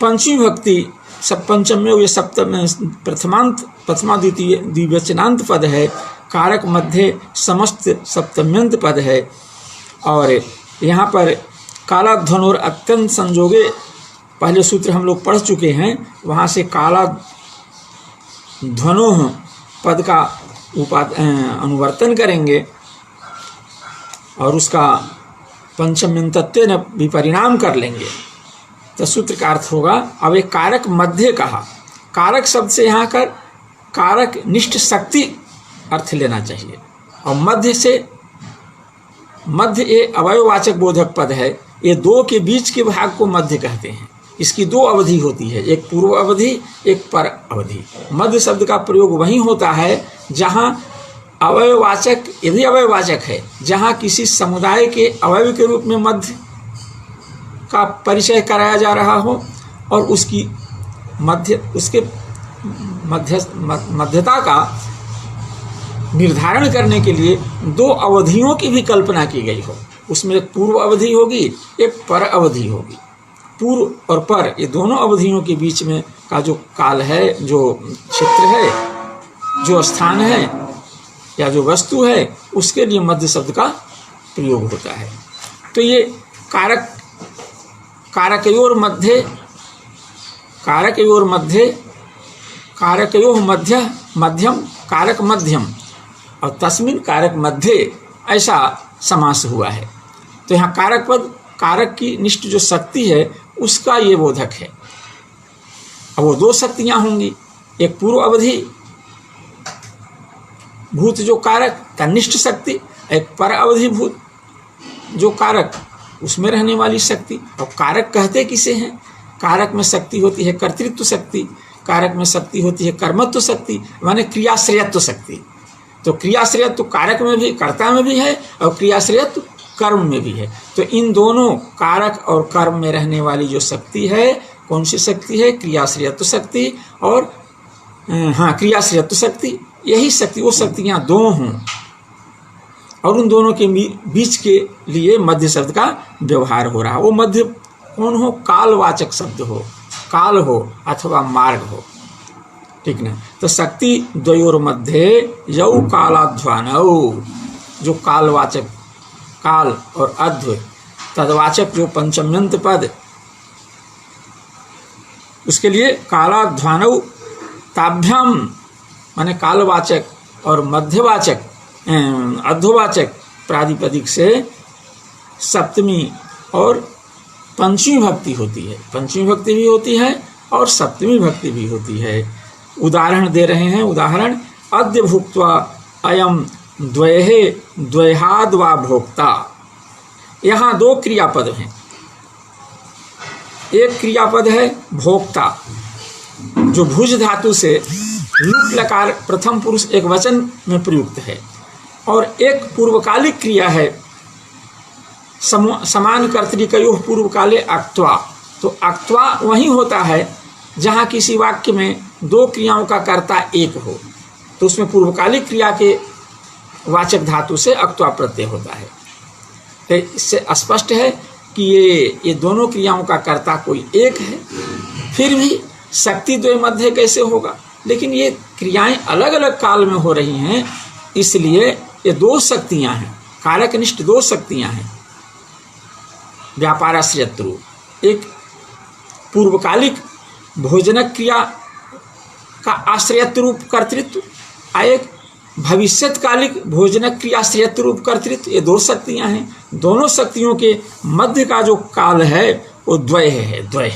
Speaker 1: पंचमी भक्ति सब पंचम्यौ, ये सप्तम प्रथमा द्वितीय द्विवचनांत पद है, कारक मध्य समस्त सप्तम्यंत पद है। और यहाँ पर काला ध्वनोर अत्यंत संजोगे, पहले सूत्र हम लोग पढ़ चुके हैं, वहाँ से काला ध्वनोह पद का अनुवर्तन करेंगे और उसका पंचम्यंतत्व भी परिणाम कर लेंगे, तो सूत्र का अर्थ होगा। अब एक कारक मध्य कहा, कारक शब्द से यहाँ कर कारक निष्ठ शक्ति अर्थ लेना चाहिए, और मध्य से, मध्य ये अवयववाचक बोधक पद है, ये दो के बीच के भाग को मध्य कहते हैं। इसकी दो अवधि होती है, एक पूर्व अवधि, एक पर अवधि। मध्य शब्द का प्रयोग वहीं होता है जहाँ अवयववाचक, यदि अवयववाचक है, जहाँ किसी समुदाय के अवयव के रूप में मध्य का परिचय कराया जा रहा हो और उसकी मध्यता का निर्धारण करने के लिए दो अवधियों की भी कल्पना की गई हो। उसमें एक पूर्व अवधि होगी, एक पर अवधि होगी। पूर्व और पर ये दोनों अवधियों के बीच में का जो काल है, जो क्षेत्र है, जो स्थान है या जो वस्तु है, उसके लिए मध्य शब्द का प्रयोग होता है। तो ये कारकयोर मध्यम कारक मध्यम और तस्मिन कारक मध्य, ऐसा समास हुआ है। तो यहाँ कारक पद, कारक की निष्ठ जो शक्ति है उसका ये बोधक है। अब वो दो शक्तियाँ होंगी, एक पूर्व अवधि भूत जो कारक का निष्ठ शक्ति, एक पर अवधि भूत जो कारक उसमें रहने वाली शक्ति। और कारक कहते किसे हैं? कारक में शक्ति होती है कर्तृत्व शक्ति, कारक में शक्ति होती है कर्मत्व शक्ति, माने क्रियाश्रयत्व शक्ति। तो क्रियाश्रयत्व कारक में भी, कर्ता में भी है, और क्रियाश्रयत्व कर्म में भी है। तो इन दोनों कारक और कर्म में रहने वाली जो शक्ति है, कौन सी शक्ति है? क्रियाश्रयत्व शक्ति और क्रियाश्रयत्व शक्ति। यही शक्ति, वो शक्तियाँ दो हों और उन दोनों के बीच के लिए मध्य शब्द का व्यवहार हो रहा है। वो मध्य कौन हो? कालवाचक शब्द हो, काल हो अथवा मार्ग हो, ठीक ना। तो शक्ति द्वयोर मध्य यौ कालाध्वानौ, जो कालवाचक, काल और अध्व तदवाचक जो पंचम्यंत पद, उसके लिए कालाध्वानौ ताभ्याम माने कालवाचक और मध्यवाचक अध्ववाचक प्रातिपदिक से सप्तमी और पंचमी भक्ति होती है। पंचमी भक्ति भी होती है और सप्तमी भक्ति भी होती है। उदाहरण दे रहे हैं। उदाहरण, अद्य भुक्त्वा अयम द्वये द्वयाद वा भोक्ता। यहाँ दो क्रियापद हैं। एक क्रियापद है भोक्ता, जो भुज धातु से लुट लकार प्रथम पुरुष एक वचन में प्रयुक्त है, और एक पूर्वकालिक क्रिया है समान कर्तृकयोः पूर्वकाले अक्त्वा। तो अक्त्वा वहीं होता है जहाँ किसी वाक्य में दो क्रियाओं का कर्ता एक हो, तो उसमें पूर्वकालिक क्रिया के वाचक धातु से अक्त्वा प्रत्यय होता है। तो इससे स्पष्ट है कि ये दोनों क्रियाओं का कर्ता कोई एक है। फिर भी शक्ति द्वय मध्य कैसे होगा? लेकिन ये क्रियाएं अलग अलग काल में हो रही हैं, इसलिए ये दो शक्तियां हैं, कारकनिष्ठ दो शक्तियां हैं। व्यापाराश्रयत्व रूप एक पूर्वकालिक भोजनक क्रिया का आश्रयत्व रूप कर्तृत्व, और एक भविष्यत्कालिक भोजनक क्रिया आश्रयत्व रूप कर्तृत्व। ये दो शक्तियां हैं। दोनों शक्तियों के मध्य का जो काल है वो द्वय है। द्वय,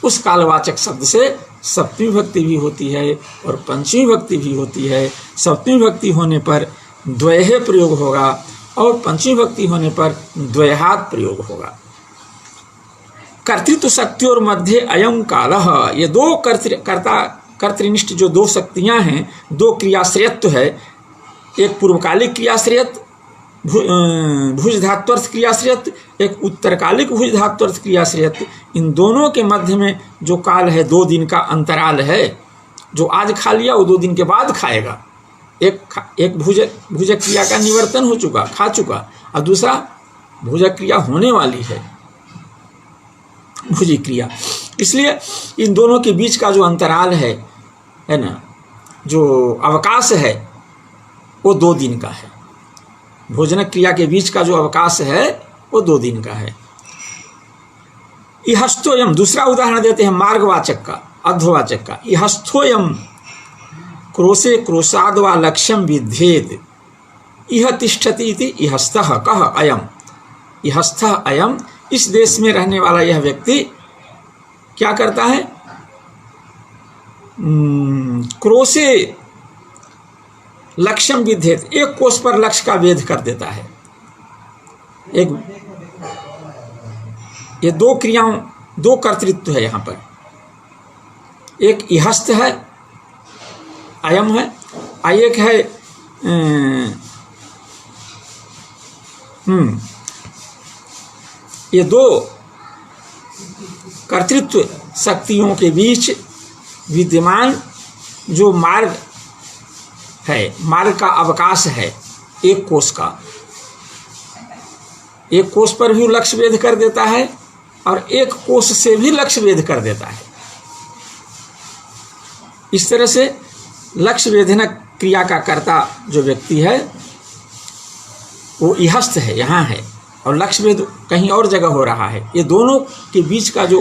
Speaker 1: उस कालवाचक शब्द से सप्तमी भक्ति भी होती है और पंचमी भक्ति भी होती है। सप्तमी भक्ति होने पर द्वय प्रयोग होगा और पंचमी भक्ति होने पर द्वयात् प्रयोग होगा। कर्तृत्व शक्ति और मध्य अयं कालः, ये दो कर्तृनिष्ठ जो दो शक्तियां हैं, दो क्रियाश्रयत्व है। एक पूर्वकालिक क्रियाश्रयत्व भुज धात्वर्थ क्रियाश्रयत्व, एक उत्तरकालिक भुज धात्वर्थ क्रियाश्रयत्व। इन दोनों के मध्य में जो काल है, 2 दिन का अंतराल है। जो आज खा लिया वो 2 दिन के बाद खाएगा। एक भुजक क्रिया का निवर्तन हो चुका, खा चुका, और दूसरा भुजक क्रिया होने वाली है, भुजी क्रिया। इसलिए इन दोनों के बीच का जो अंतराल है ना, जो अवकाश है, वो 2 दिन का है। भोजन क्रिया के बीच का जो अवकाश है वो 2 दिन का है। इहस्थोयम, दूसरा उदाहरण देते हैं मार्गवाचक का, अध्ववाचक का। इहस्थोयम क्रोशे क्रोशाद वा लक्ष्यम विद्धेद, इह तिष्ठति इति इहस्थः कः अयम। इहस्थः अयम, इस देश में रहने वाला यह व्यक्ति क्या करता है? क्रोशे लक्ष्यम विद्धेत, एक कोष पर लक्ष्य का वेध कर देता है। ये 2 क्रियाओं, 2 कर्तृत्व है यहाँ पर। एक इहस्थ है, अयम है, और एक है ये 2 कर्तृत्व शक्तियों के बीच विद्यमान जो मार्ग है, मार्ग का अवकाश है एक कोष का। एक कोष पर भी लक्ष्य वेध कर देता है और एक कोष से भी लक्ष्य वेध कर देता है। इस तरह से लक्ष्य वेधन क्रिया का कर्ता जो व्यक्ति है वो इहस्थ है, यहाँ है, और लक्ष्य वेध कहीं और जगह हो रहा है। ये दोनों के बीच का जो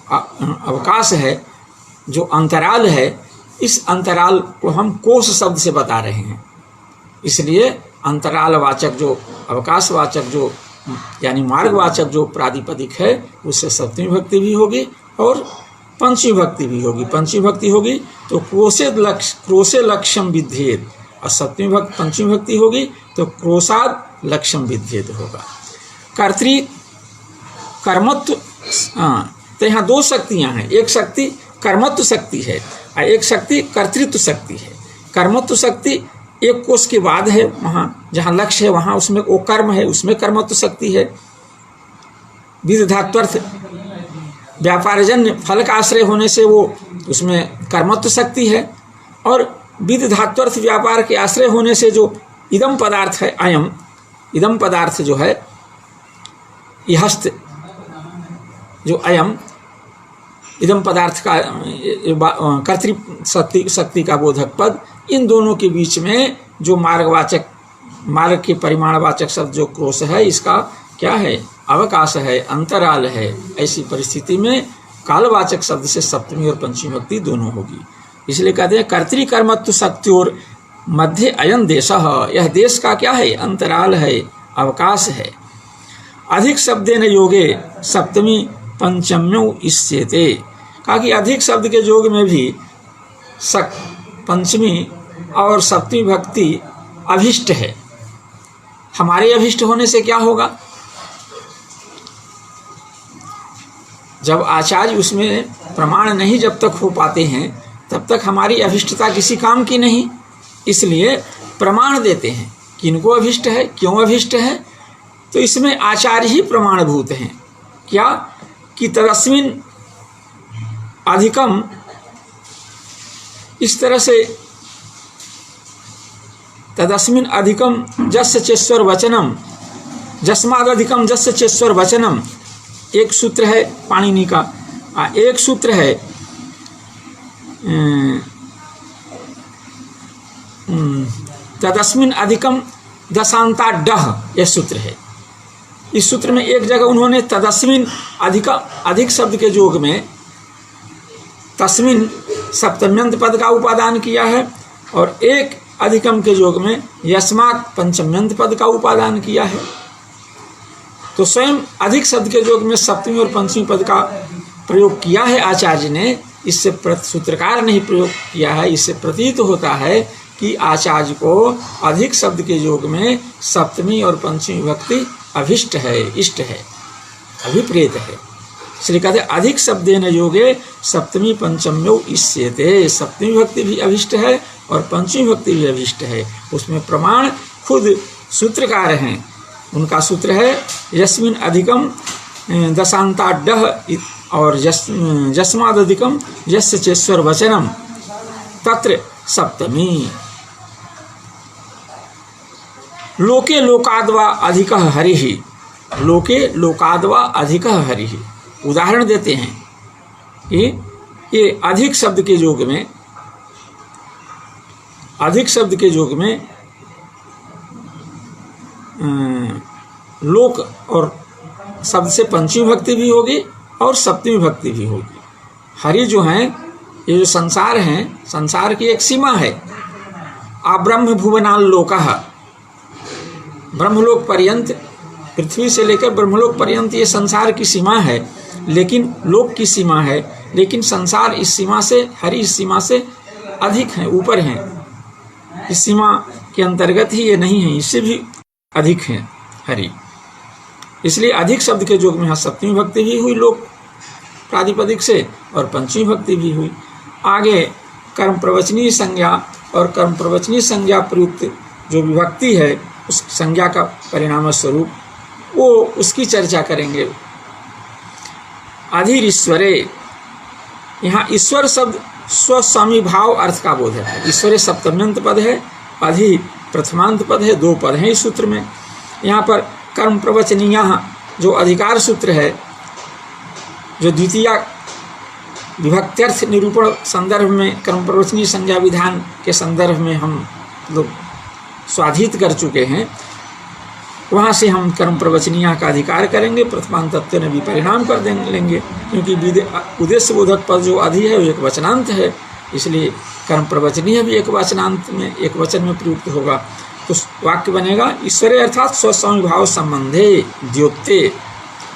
Speaker 1: अवकाश है, जो अंतराल है, इस अंतराल को हम कोश शब्द से बता रहे हैं। इसलिए अंतराल वाचक जो अवकाशवाचक जो यानी मार्गवाचक जो प्रातिपदिक है उससे सप्तमी भक्ति भी होगी और पंचमी भक्ति भी होगी। पंचमी भक्ति होगी तो क्रोशे लक्ष्यम विध्येद, और सप्तमी भक्ति पंचमी भक्ति होगी तो क्रोशाद लक्ष्यम विध्येद होगा। कर्तृ कर्मत्व, तो यहाँ दो शक्तियाँ हैं, एक शक्ति कर्मत्व शक्ति है और एक शक्ति कर्तृत्व शक्ति है। कर्मत्व शक्ति एक कोष के बाद है, वहाँ जहाँ लक्ष्य है वहाँ उसमें वो कर्म है, उसमें कर्मत्व शक्ति है। विदधात्वर्थ व्यापारजन्य फल का आश्रय होने से वो उसमें कर्मत्व शक्ति है, और विदधात्वर्थ व्यापार के आश्रय होने से जो इदम पदार्थ है, अयम इदम पदार्थ जो है इहस्त, जो अयम इदम पदार्थ का कर्तृ शक्ति का बोधक पद, इन दोनों के बीच में जो मार्गवाचक मार्ग के परिमाणवाचक शब्द जो क्रोश है, इसका क्या है, अवकाश है, अंतराल है। ऐसी परिस्थिति में कालवाचक शब्द से सप्तमी और पंचमी भक्ति दोनों होगी। इसलिए कहते हैं कर्तृकर्मत्व शक्ति और मध्य अयन देश, यह देश का क्या है, अंतराल है, अवकाश है। अधिक शब्देन योगे सप्तमी पंचम्यो इष्यते, कहा कि अधिक शब्द के योग में भी पंचमी और सप्तमी भक्ति अभिष्ट है। हमारे अभिष्ट होने से क्या होगा, जब आचार्य उसमें प्रमाण नहीं जब तक हो पाते हैं तब तक हमारी अभिष्टता किसी काम की नहीं। इसलिए प्रमाण देते हैं, किनको अभिष्ट है, क्यों अभिष्ट है, तो इसमें आचार्य ही प्रमाणभूत हैं। क्या कि तदस्मिन अधिकम, इस तरह से तदस्मिन अधिकम जस्य चेश्वर वचनम, जस्माद अधिकम जस्य चेश्वर वचनम, एक सूत्र है पाणिनि का, एक सूत्र है तदस्मिन अधिकम दशांता डह, यह सूत्र है। इस सूत्र में एक जगह उन्होंने तदस्मिन अधिक शब्द के योग में तस्मिन सप्तम्यंत पद का उपादान किया है, और एक अधिकम के योग में यस्मात् पंचम्यंत पद का उपादान किया है। तो स्वयं अधिक शब्द के योग में सप्तमी और पंचमी पद का प्रयोग किया है आचार्य ने, इससे सूत्रकार ने ही प्रयोग किया है। इससे प्रतीत होता है कि आचार्य को अधिक शब्द के योग में सप्तमी और पंचमी भक्ति अभिष्ट है, इष्ट है, अभिप्रेत है। इसलिए कहते अधिक शब्देन योगे सप्तमी पंचम्यो इष्यते, सप्तमी भक्ति भी अभिष्ट है और पंचमी भक्ति भी अभिष्ट है। उसमें प्रमाण खुद सूत्रकार हैं, उनका सूत्र है यस्मिन अधिकम दशांताड्डः और यस्माद अधिकम यस्य चेश्वर वचनम तत्र सप्तमी। लोके लोकाद्वा अधिकः हरिः, लोके लोकाद्वा अधिकः हरिः। उदाहरण देते हैं कि ये अधिक शब्द के योग में, अधिक शब्द के योग में लोक और शब्द से पंचमी भक्ति भी होगी और सप्तमी भक्ति भी होगी। हरि जो हैं, ये जो संसार हैं, संसार की एक सीमा है। आब्रह्म भुवनाल लोकः, ब्रह्मलोक पर्यंत, पृथ्वी से लेकर ब्रह्मलोक पर्यंत ये संसार की सीमा है, लेकिन लोक की सीमा है। लेकिन संसार इस सीमा से, हरि इस सीमा से अधिक हैं, ऊपर हैं। इस सीमा के अंतर्गत ही ये नहीं है, इससे भी अधिक हैं हरि। इसलिए अधिक शब्द के योग में यहाँ सप्तमी भक्ति भी हुई लोक प्रातिपदिक से, और पंचमी भक्ति भी हुई। आगे कर्म प्रवचनीय संज्ञा और कर्म प्रवचनीय संज्ञा प्रयुक्त जो विभक्ति है, उस संज्ञा का परिणाम स्वरूप वो उसकी चर्चा करेंगे। अधिर ईश्वरे, यहाँ ईश्वर शब्द स्वस्वामी भाव अर्थ का बोधक है। ईश्वरे सप्तम्यंत पद है, अधि प्रथमांत पद है, 2 पद हैं इस सूत्र में। यहाँ पर कर्म प्रवचनीय जो अधिकार सूत्र है, जो द्वितीय विभक्त्यर्थ निरूपण संदर्भ में कर्म प्रवचनीय संज्ञा विधान के संदर्भ में हम लोग स्वाधित कर चुके हैं, वहाँ से हम कर्म प्रवचनीय का अधिकार करेंगे, प्रथमांत तत्व ने भी परिणाम कर लेंगे, क्योंकि उद्देश्य बोधक पद जो अधि है वो एक वचनांत है, इसलिए कर्म प्रवचनीय भी एक वचनांत में, एक वचन में प्रयुक्त होगा। तो वाक्य बनेगा ईश्वरे अर्थात स्वस्वामी भाव संबंधे द्योत्ते,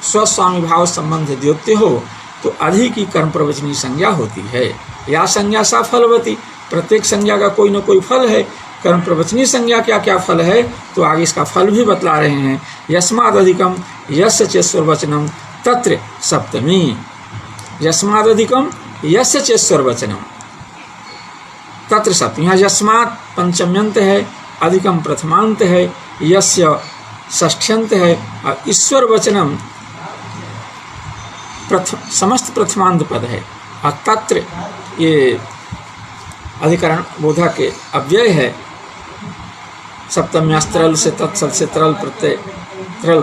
Speaker 1: स्वस्वामी भाव संबंध द्योत्ते हो तो अधि की कर्म प्रवचनीय संज्ञा होती है। या संज्ञा सा फलवती, प्रत्येक संज्ञा का कोई न कोई फल है। कर्म प्रवचनीय संज्ञा क्या क्या फल है, तो आगे इसका फल भी बतला रहे हैं। यस्मादधिकम यस्य चेश्वर वचनम तत्र सप्तमी, यस्मादधिकम यस्य चेश्वर वचनम तत्र सप्तमी। यहाँ यस्मात् पंचम्यंत है, अधिकम प्रथमांत है, यस्य षष्ठ्यंत है, और ईश्वर वचनम समस्त प्रथमांत पद है, और तत्र ये अधिकरण बोधक के अव्यय है। सप्तम्यास्त्रल से तत्सत से तरल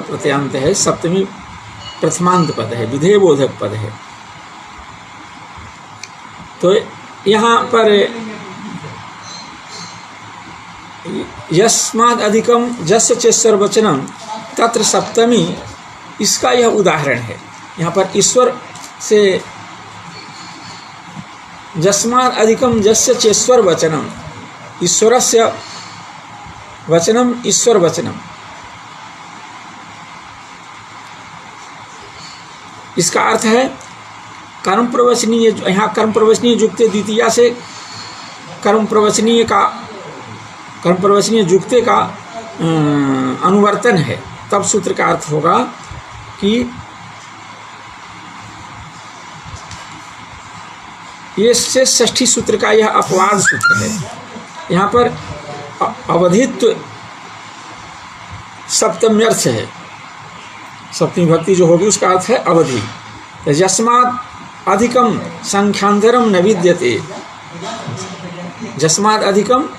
Speaker 1: प्रत्ययांत है, सप्तमी प्रथमांत पद है, विधेय बोधक पद है। तो यहाँ पर यस्माद् अधिकम जस्य चेश्वर वचनम तत्र सप्तमी, इसका यह उदाहरण है। यहाँ पर ईश्वर से यस्माद् अधिकम जस्य चेश्वर वचनम, ईश्वरस्य वचनम ईश्वर वचनम, इसका अर्थ है कर्म प्रवचनीय। यहाँ कर्म प्रवचनीय जुक्ते द्वितीया से कर्म प्रवचनीय जुक्ते का अनुवर्तन है, तब सूत्र का अर्थ होगा कि ये से षष्ठी सूत्र का यह अपवाद सूत्र है। यहाँ पर अवधित्व सप्तम्यर्थ है, सप्तमी भक्ति जो होगी उसका अर्थ है अवधि। यस्मात् अधिकम संख्यांतरम न विद्यते, यस्मात् अधिकम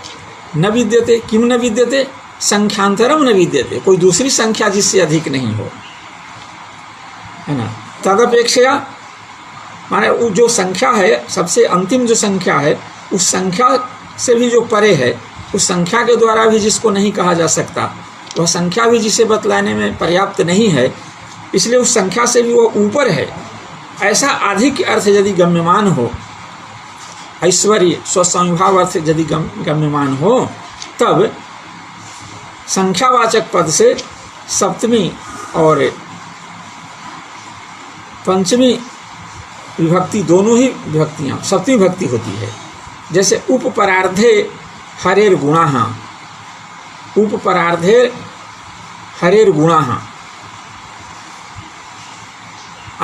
Speaker 1: न विद्यते, किम न विद्यते, संख्यांतरम न विद्यते, कोई दूसरी संख्या जिससे अधिक नहीं हो, है ना। तदपेक्षया माने वो जो संख्या है, सबसे अंतिम जो संख्या है, उस संख्या से भी जो परे है, उस संख्या के द्वारा भी जिसको नहीं कहा जा सकता, वह संख्या भी जिसे बतलाने में पर्याप्त नहीं है, इसलिए उस संख्या से भी वो ऊपर है, ऐसा अधिक अर्थ यदि गम्यमान हो, ऐश्वर्य स्वसंभाव अर्थ यदि गम्यमान हो, तब संख्यावाचक पद से सप्तमी और पंचमी विभक्ति दोनों ही विभक्तियाँ सप्तमी भक्ति होती है। जैसे उपपरार्धे हरेर गुणाः, उपपरार्धे हरेर गुणाः,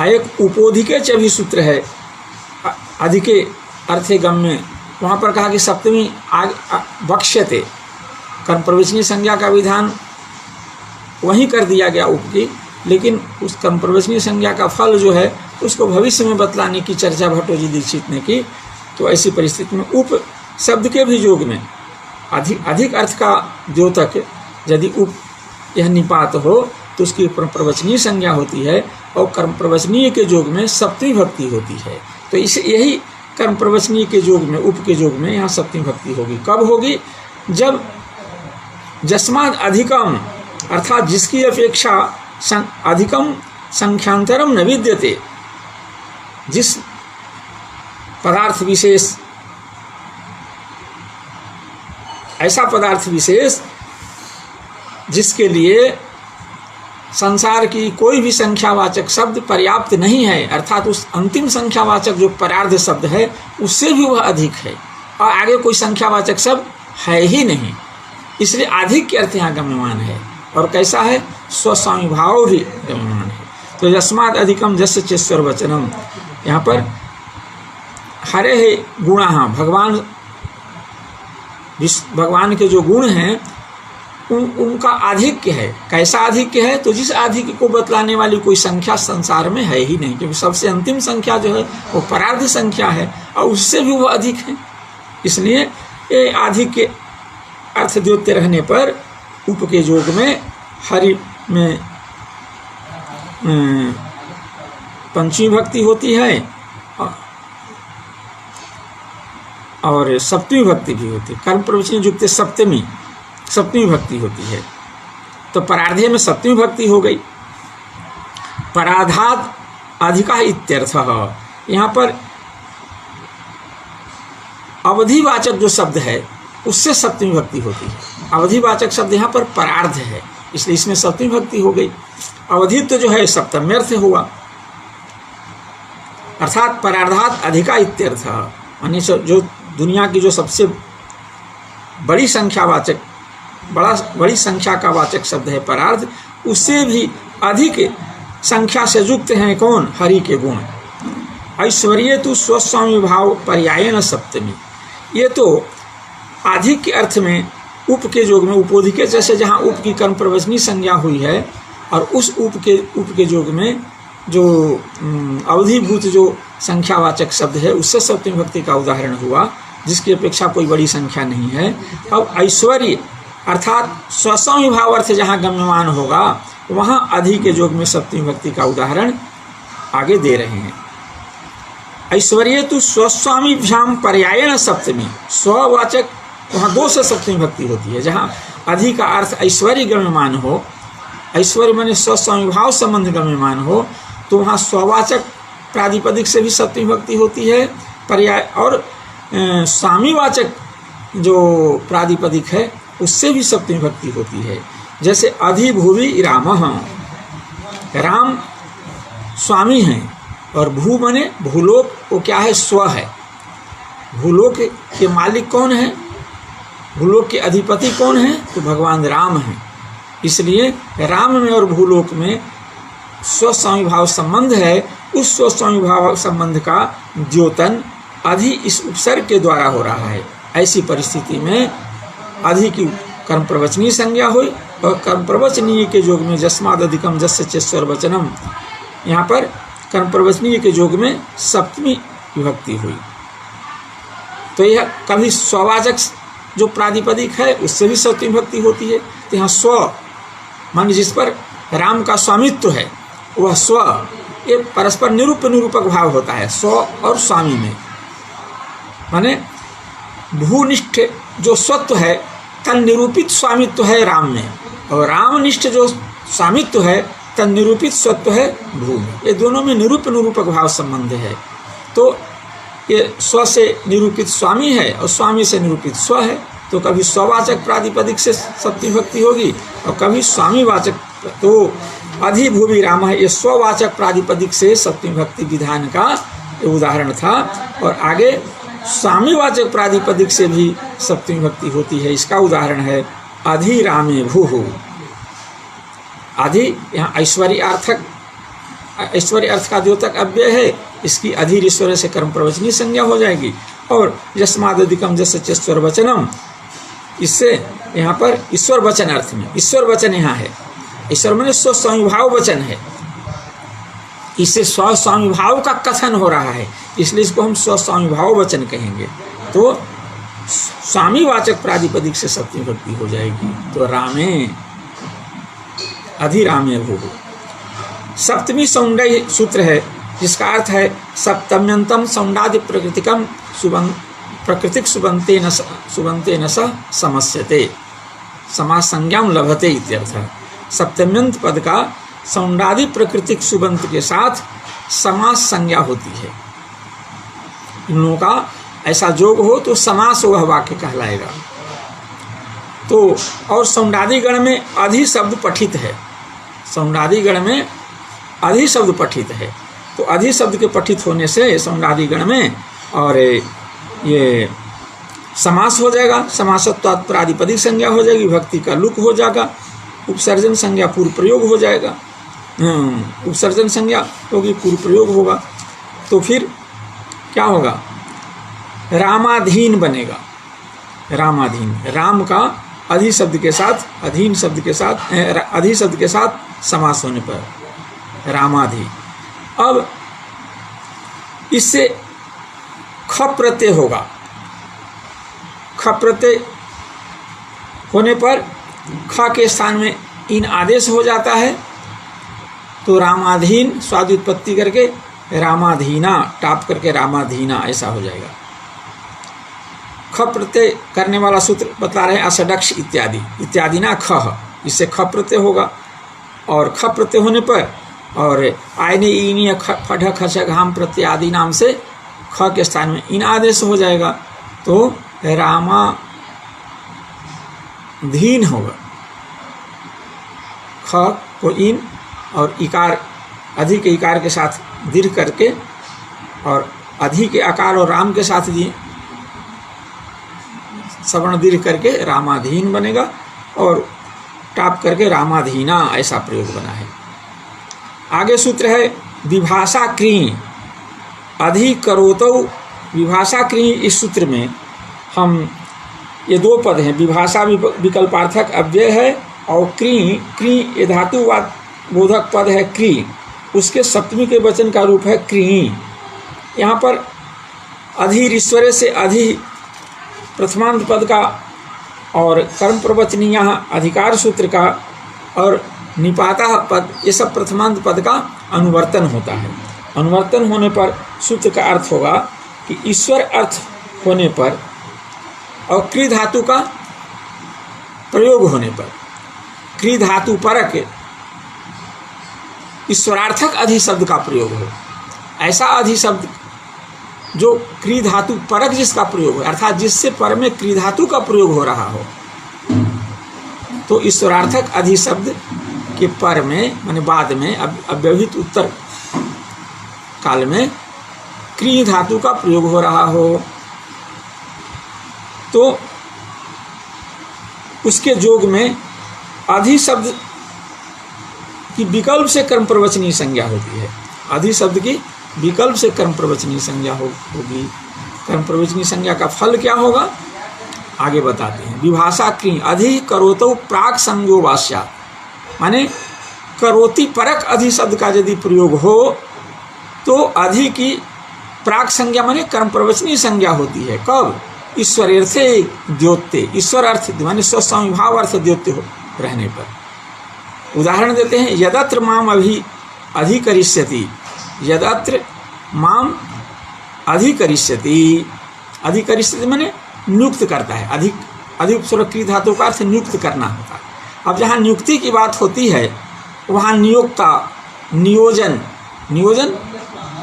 Speaker 1: एक उपोधिके च भी सूत्र है, अधिके अर्थे गम्य, वहाँ पर कहा कि सप्तमी वक्ष्यते, कर्म प्रवचनीय संज्ञा का विधान वहीं कर दिया गया उप की, लेकिन उस कर्म प्रवचनीय संज्ञा का फल जो है उसको भविष्य में बतलाने की चर्चा भट्टोजी दीक्षित ने की। तो ऐसी परिस्थिति में उप शब्द के भी योग में अधिक अर्थ का द्योतक यदि उप यह निपात हो तो उसकी प्रवचनीय संज्ञा होती है, और कर्म प्रवचनीय के योग में सप्तमी भक्ति होती है। तो इसे यही कर्म प्रवचनीय के योग में, उप के योग में यहाँ सप्तमी भक्ति होगी। कब होगी? जब यस्माद् अधिकम अर्थात जिसकी अपेक्षा अधिकम संख्यांतरम न विद्यते, जिस पदार्थ विशेष, ऐसा पदार्थ विशेष जिसके लिए संसार की कोई भी संख्यावाचक शब्द पर्याप्त नहीं है, अर्थात उस अंतिम संख्यावाचक जो परार्ध शब्द है उससे भी वह अधिक है, और आगे कोई संख्यावाचक शब्द है ही नहीं, इसलिए अधिक के अर्थ यहाँ गम्यमान है। और कैसा है? स्वस्वामी भाव भी गम्यमान है। तो यस्माद् अधिकम जस्य चेश्वर वचनम, यहाँ पर हरे है गुणा, भगवान के जो गुण हैं उनका आधिक्य है। कैसा आधिक्य है? तो जिस आधिक्य को बतलाने वाली कोई संख्या संसार में है ही नहीं, क्योंकि सबसे अंतिम संख्या जो है वो परार्ध संख्या है और उससे भी वो अधिक है। इसलिए ये आधिक्य अर्थ द्योत्य रहने पर उप के योग में हरि में पंचमी भक्ति होती है और सप्तमी भक्ति भी होती है। कर्म प्रवचन युक्त सप्तमी भक्ति होती है। तो परार्धे में सप्तमी भक्ति हो गई। पराधात अधिका इत्यर्थः, यहाँ पर अवधिवाचक जो शब्द है उससे सप्तमी भक्ति होती है। अवधिवाचक शब्द यहाँ पर परार्ध है, इसलिए इसमें सप्तमी भक्ति हो गई। अवधित्व तो जो है सप्तम्यर्थ हुआ, अर्थात परार्धात अधिका इत्यर्थ, यानी जो दुनिया की जो सबसे बड़ी संख्या का वाचक शब्द है परार्ध, उससे भी अधिक संख्या से युक्त हैं कौन? हरि के गुण। ऐश्वर्य तो स्वस्वामी भाव पर्यायन सप्तमी, ये तो अधिक के अर्थ में उप के योग में उपोधि के जैसे जहाँ उप की कर्म प्रवचनी संज्ञा हुई है और उस उप के योग में जो अवधिभूत जो संख्यावाचक शब्द है उससे सप्तमी भक्ति का उदाहरण हुआ, जिसकी अपेक्षा कोई बड़ी संख्या नहीं है। अब ऐश्वर्य अर्थात स्वस्वामी भाव अर्थ जहाँ गम्यमान होगा वहाँ अधिक के योग में सप्तमी भक्ति का उदाहरण आगे दे रहे हैं। ऐश्वर्य तो स्वस्वामीभ्याम पर्यायन सप्तमी, स्ववाचक वहाँ दो से सप्तमी भक्ति होती है। जहाँ अधिक का अर्थ ऐश्वर्य गम्यमान हो, ऐश्वर्य माने स्वस्वामी भाव संबंध गम्यमान हो, तो वहाँ स्ववाचक प्रातिपदिक से भी सप्तमी भक्ति होती है पर्याय, और स्वामीवाचक जो प्रातिपदिक है उससे भी सप्तमी भक्ति होती है। जैसे अधिभुवि रामः, राम स्वामी हैं और भू माने भूलोक, वो क्या है? स्व है। भूलोक के मालिक कौन है? भूलोक के अधिपति कौन है? तो भगवान राम हैं। इसलिए राम में और भूलोक में स्वस्वामी भाव संबंध है। उस स्वस्वामी भाव संबंध का द्योतन अधि इस उपसर्ग के द्वारा हो रहा है। ऐसी परिस्थिति में अधि की कर्म प्रवचनीय संज्ञा हुई और कर्म प्रवचनीय के योग में जस्माद अधिकम जस्य चेश्वर वचनम, यहाँ पर कर्म प्रवचनीय के योग में सप्तमी विभक्ति हुई। तो यह कभी स्ववाचक जो प्रातिपदिक है उससे भी सप्तमी भक्ति होती है। तो यहाँ स्व मान जिस पर राम का स्वामित्व है वह स्व, ये परस्पर निरूपक भाव होता है स्व और स्वामी में। माने भूनिष्ठ जो स्वत्व है तन निरूपित स्वामित्व है राम में, और रामनिष्ठ जो स्वामित्व है तन निरूपित स्वत्व है भू में। ये दोनों में निरूपक भाव संबंध है। तो ये स्व से निरूपित स्वामी है और स्वामी से निरूपित स्व है। तो कभी स्ववाचक प्रातिपदिक से सप्तमी भक्ति होगी और कभी स्वामीवाचक। तो अधिभुवि राम है, ये स्ववाचक प्रातिपदिक से सप्तमी भक्ति विधान का उदाहरण था। और आगे स्वामीवाचक प्रातिपदिक से भी सप्तमी भक्ति होती है। इसका उदाहरण है अधि रामे भूः। अधि यहाँ ऐश्वर्य अर्थ का द्योतक अव्यय है, इसकी अधिर ईश्वर से कर्म प्रवचनी संज्ञा हो जाएगी। और यस्मादिकम जस्य चेश्वर वचनम, इससे यहाँ पर ईश्वर वचन अर्थ में, ईश्वर वचन यहाँ है। ईश्वर माने स्वस्वामी भाव वचन है, इससे स्वस्वामी भाव का कथन हो रहा है, इसलिए इसको हम स्वस्वामी भाव वचन कहेंगे। तो स्वामीवाचक प्रातिपदिक से सप्तमी भक्ति हो जाएगी। तो रामे अधिरामे भूः। सप्तमी सौंडय सूत्र है जिसका अर्थ है सप्तम्यंतम सौंडादि प्रकृतिक सुबंतेन स समस्यते समास संज्ञाम लभते इत्यर्थः। सप्तम्यंत पद का सौंडादि प्रकृतिक सुबंत के साथ समास संज्ञा होती है। इन लोगों का ऐसा जोग हो तो समास वह वाक्य कहलाएगा। तो और सौंडादि गण में अधि शब्द पठित है, सौंडादि गण में अधि शब्द पठित है। तो अधि शब्द के पठित होने से सौंडादि गण में और ये समास हो जाएगा। समासत्वात् प्रातिपदिक संज्ञा हो जाएगी, विभक्ति का लुक हो जाएगा, उपसर्जन संज्ञा पूर्व प्रयोग हो जाएगा। उपसर्जन संज्ञा होगी, पूर्व प्रयोग होगा। तो फिर क्या होगा? रामाधीन बनेगा। रामाधीन, राम का अधि शब्द के साथ, अधीन शब्द के साथ, अधि शब्द के साथ समास होने पर रामाधि। अब इससे ख प्रत्यय होगा। ख प्रत्यय होने पर ख के स्थान में इन आदेश हो जाता है, तो रामाधीन स्वाद उत्पत्ति करके रामाधीना, टाप करके रामाधीना, ऐसा हो जाएगा। ख प्रत्यय करने वाला सूत्र बता रहे असडक्ष इत्यादि, इत्यादि ना ख, इससे ख प्रत्यय होगा। और ख प्रत्यय होने पर और आयने ईनी फठ खच घाम प्रत्यय आदि नाम से ख के स्थान में इन आदेश हो जाएगा, तो रामाधीन होगा। ख को इन और इकार, अधि के इकार के साथ दीर्घ करके और अधि के आकार और राम के साथ सवर्ण दीर्घ करके रामाधीन बनेगा और टाप करके रामाधीना, ऐसा प्रयोग बना है। आगे सूत्र है विभाषा क्री अधि करोतौ। विभाषा क्री, इस सूत्र में हम ये दो पद हैं, विभाषा विकल्पार्थक अव्यय है और क्री, क्री ये धातुवाद बोधक पद है क्री, उसके सप्तमी के वचन का रूप है क्री। यहाँ पर अधि ईश्वरे से अधि प्रथमांत पद का और कर्म प्रवचनीय अधिकार सूत्र का और निपाता पद, ये सब प्रथमांत पद का अनुवर्तन होता है। अनुवर्तन होने पर सूत्र का अर्थ होगा कि ईश्वर अर्थ होने पर और क्री धातु का प्रयोग होने पर, क्री धातु परक ईश्वरार्थक अधि शब्द का प्रयोग हो, ऐसा अधि शब्द जो क्री धातु परक जिसका प्रयोग हो, अर्थात जिससे पर में क्री धातु का प्रयोग हो रहा हो, तो ईश्वरार्थक अधि शब्द के पर में माने बाद में अव्यवहित उत्तर काल में क्री धातु का प्रयोग हो रहा हो, तो उसके जोग में अधि शब्द की विकल्प से कर्म प्रवचनीय संज्ञा होती है। अधि शब्द की विकल्प से कर्म प्रवचनीय संज्ञा होगी। कर्म प्रवचनीय संज्ञा का फल क्या होगा आगे बताते हैं। विभाषा क्री अधि करोतो प्राक संज्ञो वास्या, माने करोति परक अधि शब्द का यदि प्रयोग हो तो अधि की प्राक संज्ञा माने कर्म प्रवचनीय संज्ञा होती है। कब? ईश्वरेर्थे द्योत्ते, ईश्वर अर्थ माने स्वसंविभाव अर्थ द्योत्ते हो रहने पर। उदाहरण देते हैं, यदत्र माम अधिकरिष्यति, यदत्र माम अधिकरिष्यति, अधिकरिष्यति माने नियुक्त करता है। अधिक उपसर्ग धातु का अर्थ नियुक्त करना होता है। अब जहाँ नियुक्ति की बात होती है वहाँ नियोक्ता, नियोजन, नियोजन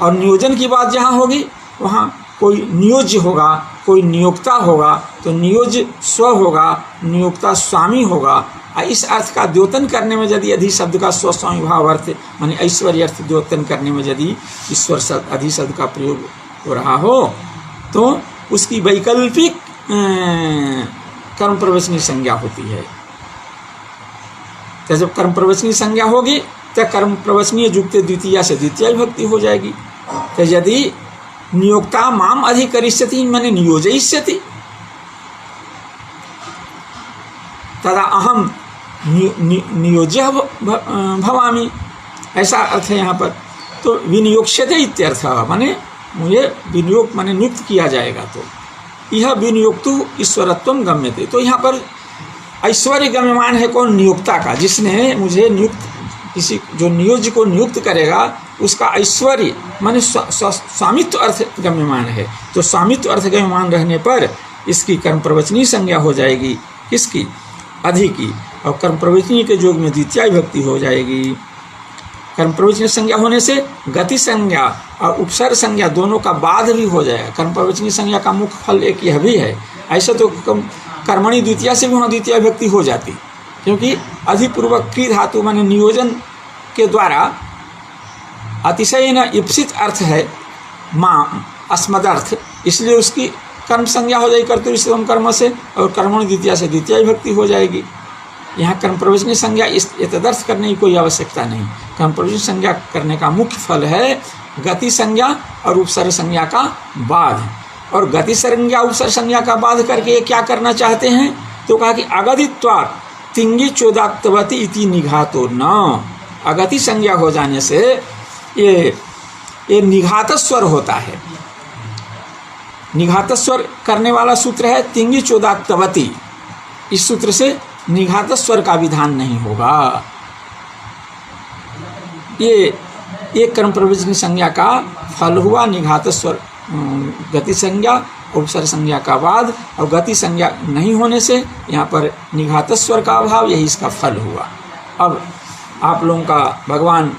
Speaker 1: और नियोजन की बात जहाँ होगी वहाँ कोई नियोज्य होगा, कोई नियोक्ता होगा, तो नियोज्य स्व होगा, नियोक्ता स्वामी होगा। इस अर्थ का द्योतन करने में यदि अधि शब्द का स्वस्वामी भाव अर्थ माने ऐश्वर्य अर्थ द्योतन करने में यदि ईश्वर शब्द अधि शब्द का प्रयोग हो रहा हो तो उसकी वैकल्पिक कर्म प्रवचनीय संज्ञा होती है। तो जब कर्म प्रवचनीय संज्ञा होगी तो कर्म प्रवचनीय युक्त द्वितीया से द्वितीय विभक्ति हो जाएगी। तो यदि नियोक्ता माम अधिकरिष्यति माने नियोजयिष्यति, तदा अहम नियोज्य भवामि, ऐसा अर्थ है यहाँ पर। तो विनियोक्ष्यते इत्यर्थ, माने मुझे विनियोग माने नियुक्त किया जाएगा। तो यह विनियोक्तु ईश्वरत्वम गम्यते, तो यहाँ पर ऐश्वर्य गम्यमान है कौन? नियोक्ता का, जिसने मुझे नियुक्त, किसी जो नियोज्य को नियुक्त करेगा उसका ऐश्वर्य माने स्वामित्व अर्थ गम्यमान है। तो स्वामित्व अर्थ गम्यमान रहने पर इसकी कर्म प्रवचनीय संज्ञा हो जाएगी, किसकी? अधि की, और कर्म प्रवचनीय के योग में द्वितीय विभक्ति हो जाएगी। कर्म प्रवचनीय संज्ञा होने से गति संज्ञा और उपसर्ग संज्ञा दोनों का बाध भी हो जाएगा। कर्म प्रवचनीय संज्ञा का मुख्य फल एक यह भी है। ऐसे तो कर्मणि द्वितीय से भी वहाँ द्वितीय विभक्ति हो जाती, क्योंकि अधिपूर्वक क्री धातु माने नियोजन के द्वारा अतिशय न इप्सित अर्थ है माँ अस्मदर्थ, इसलिए उसकी कर्म संज्ञा हो जाएगी कर्तृ कर्म से, और कर्मणि द्वितीय से द्वितीय विभक्ति हो जाएगी। यहाँ कर्म प्रवचनीय संज्ञा इस तदर्थ करने की कोई आवश्यकता नहीं। कर्म प्रवचनीय संज्ञा करने का मुख्य फल है गति संज्ञा और उपसर्ग संज्ञा का बाध। और गति संज्ञा उपसर्ग संज्ञा का बाध करके क्या करना चाहते हैं तो कहा कि अगतित्वात् तिंगी चोदाक्तवती इति निघातो न, अगति संज्ञा हो जाने से ये निघात स्वर होता है। निघात स्वर करने वाला सूत्र है तिंगी चोदाक्तवती, इस सूत्र से निघात स्वर का विधान नहीं होगा। ये कर्म प्रवचनी संज्ञा का फल हुआ। निघात स्वर गति संज्ञा उपसर्ग संज्ञा का बाद और गति संज्ञा नहीं होने से यहाँ पर निघात स्वर का अभाव, यही इसका फल हुआ। अब आप लोगों का भगवान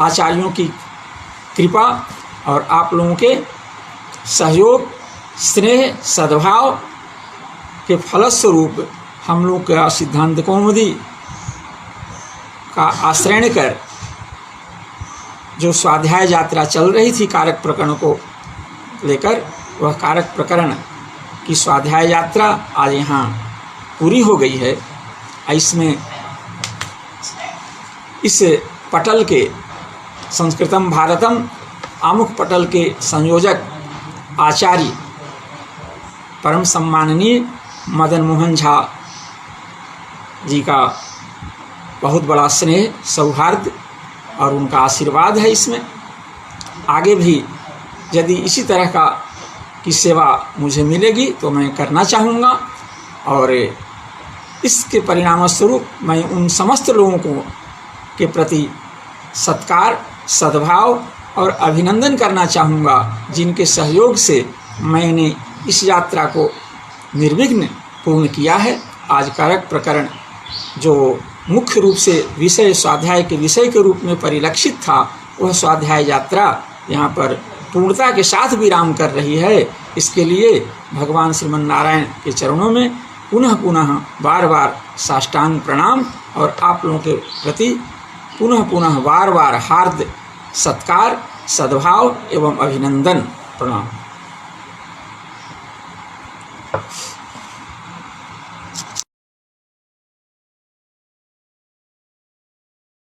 Speaker 1: आचार्यों की कृपा और आप लोगों के सहयोग, स्नेह, सद्भाव के फलस्वरूप हम लोग का सिद्धांत कौमुदी का आश्रय कर जो स्वाध्याय यात्रा चल रही थी कारक प्रकरण को लेकर, वह कारक प्रकरण की स्वाध्याय यात्रा आज यहाँ पूरी हो गई है। इसमें इस पटल के संस्कृतम भारतम आमुख पटल के संयोजक आचार्य परम सम्माननीय मदन मोहन झा जी का बहुत बड़ा स्नेह, सौहार्द और उनका आशीर्वाद है। इसमें आगे भी यदि इसी तरह का की सेवा मुझे मिलेगी तो मैं करना चाहूँगा, और इसके परिणाम स्वरूप मैं उन समस्त लोगों को के प्रति सत्कार, सद्भाव और अभिनंदन करना चाहूँगा जिनके सहयोग से मैंने इस यात्रा को निर्विघ्न पूर्ण किया है। आज कारक प्रकरण जो मुख्य रूप से विषय स्वाध्याय के विषय के रूप में परिलक्षित था, वह स्वाध्याय यात्रा यहाँ पर पूर्णता के साथ विराम कर रही है। इसके लिए भगवान श्रीमन नारायण के चरणों में पुनः पुनः बार बार साष्टांग प्रणाम और आप लोगों के प्रति पुनः पुनः बार बार हार्दिक सत्कार, सद्भाव एवं अभिनंदन प्रणाम।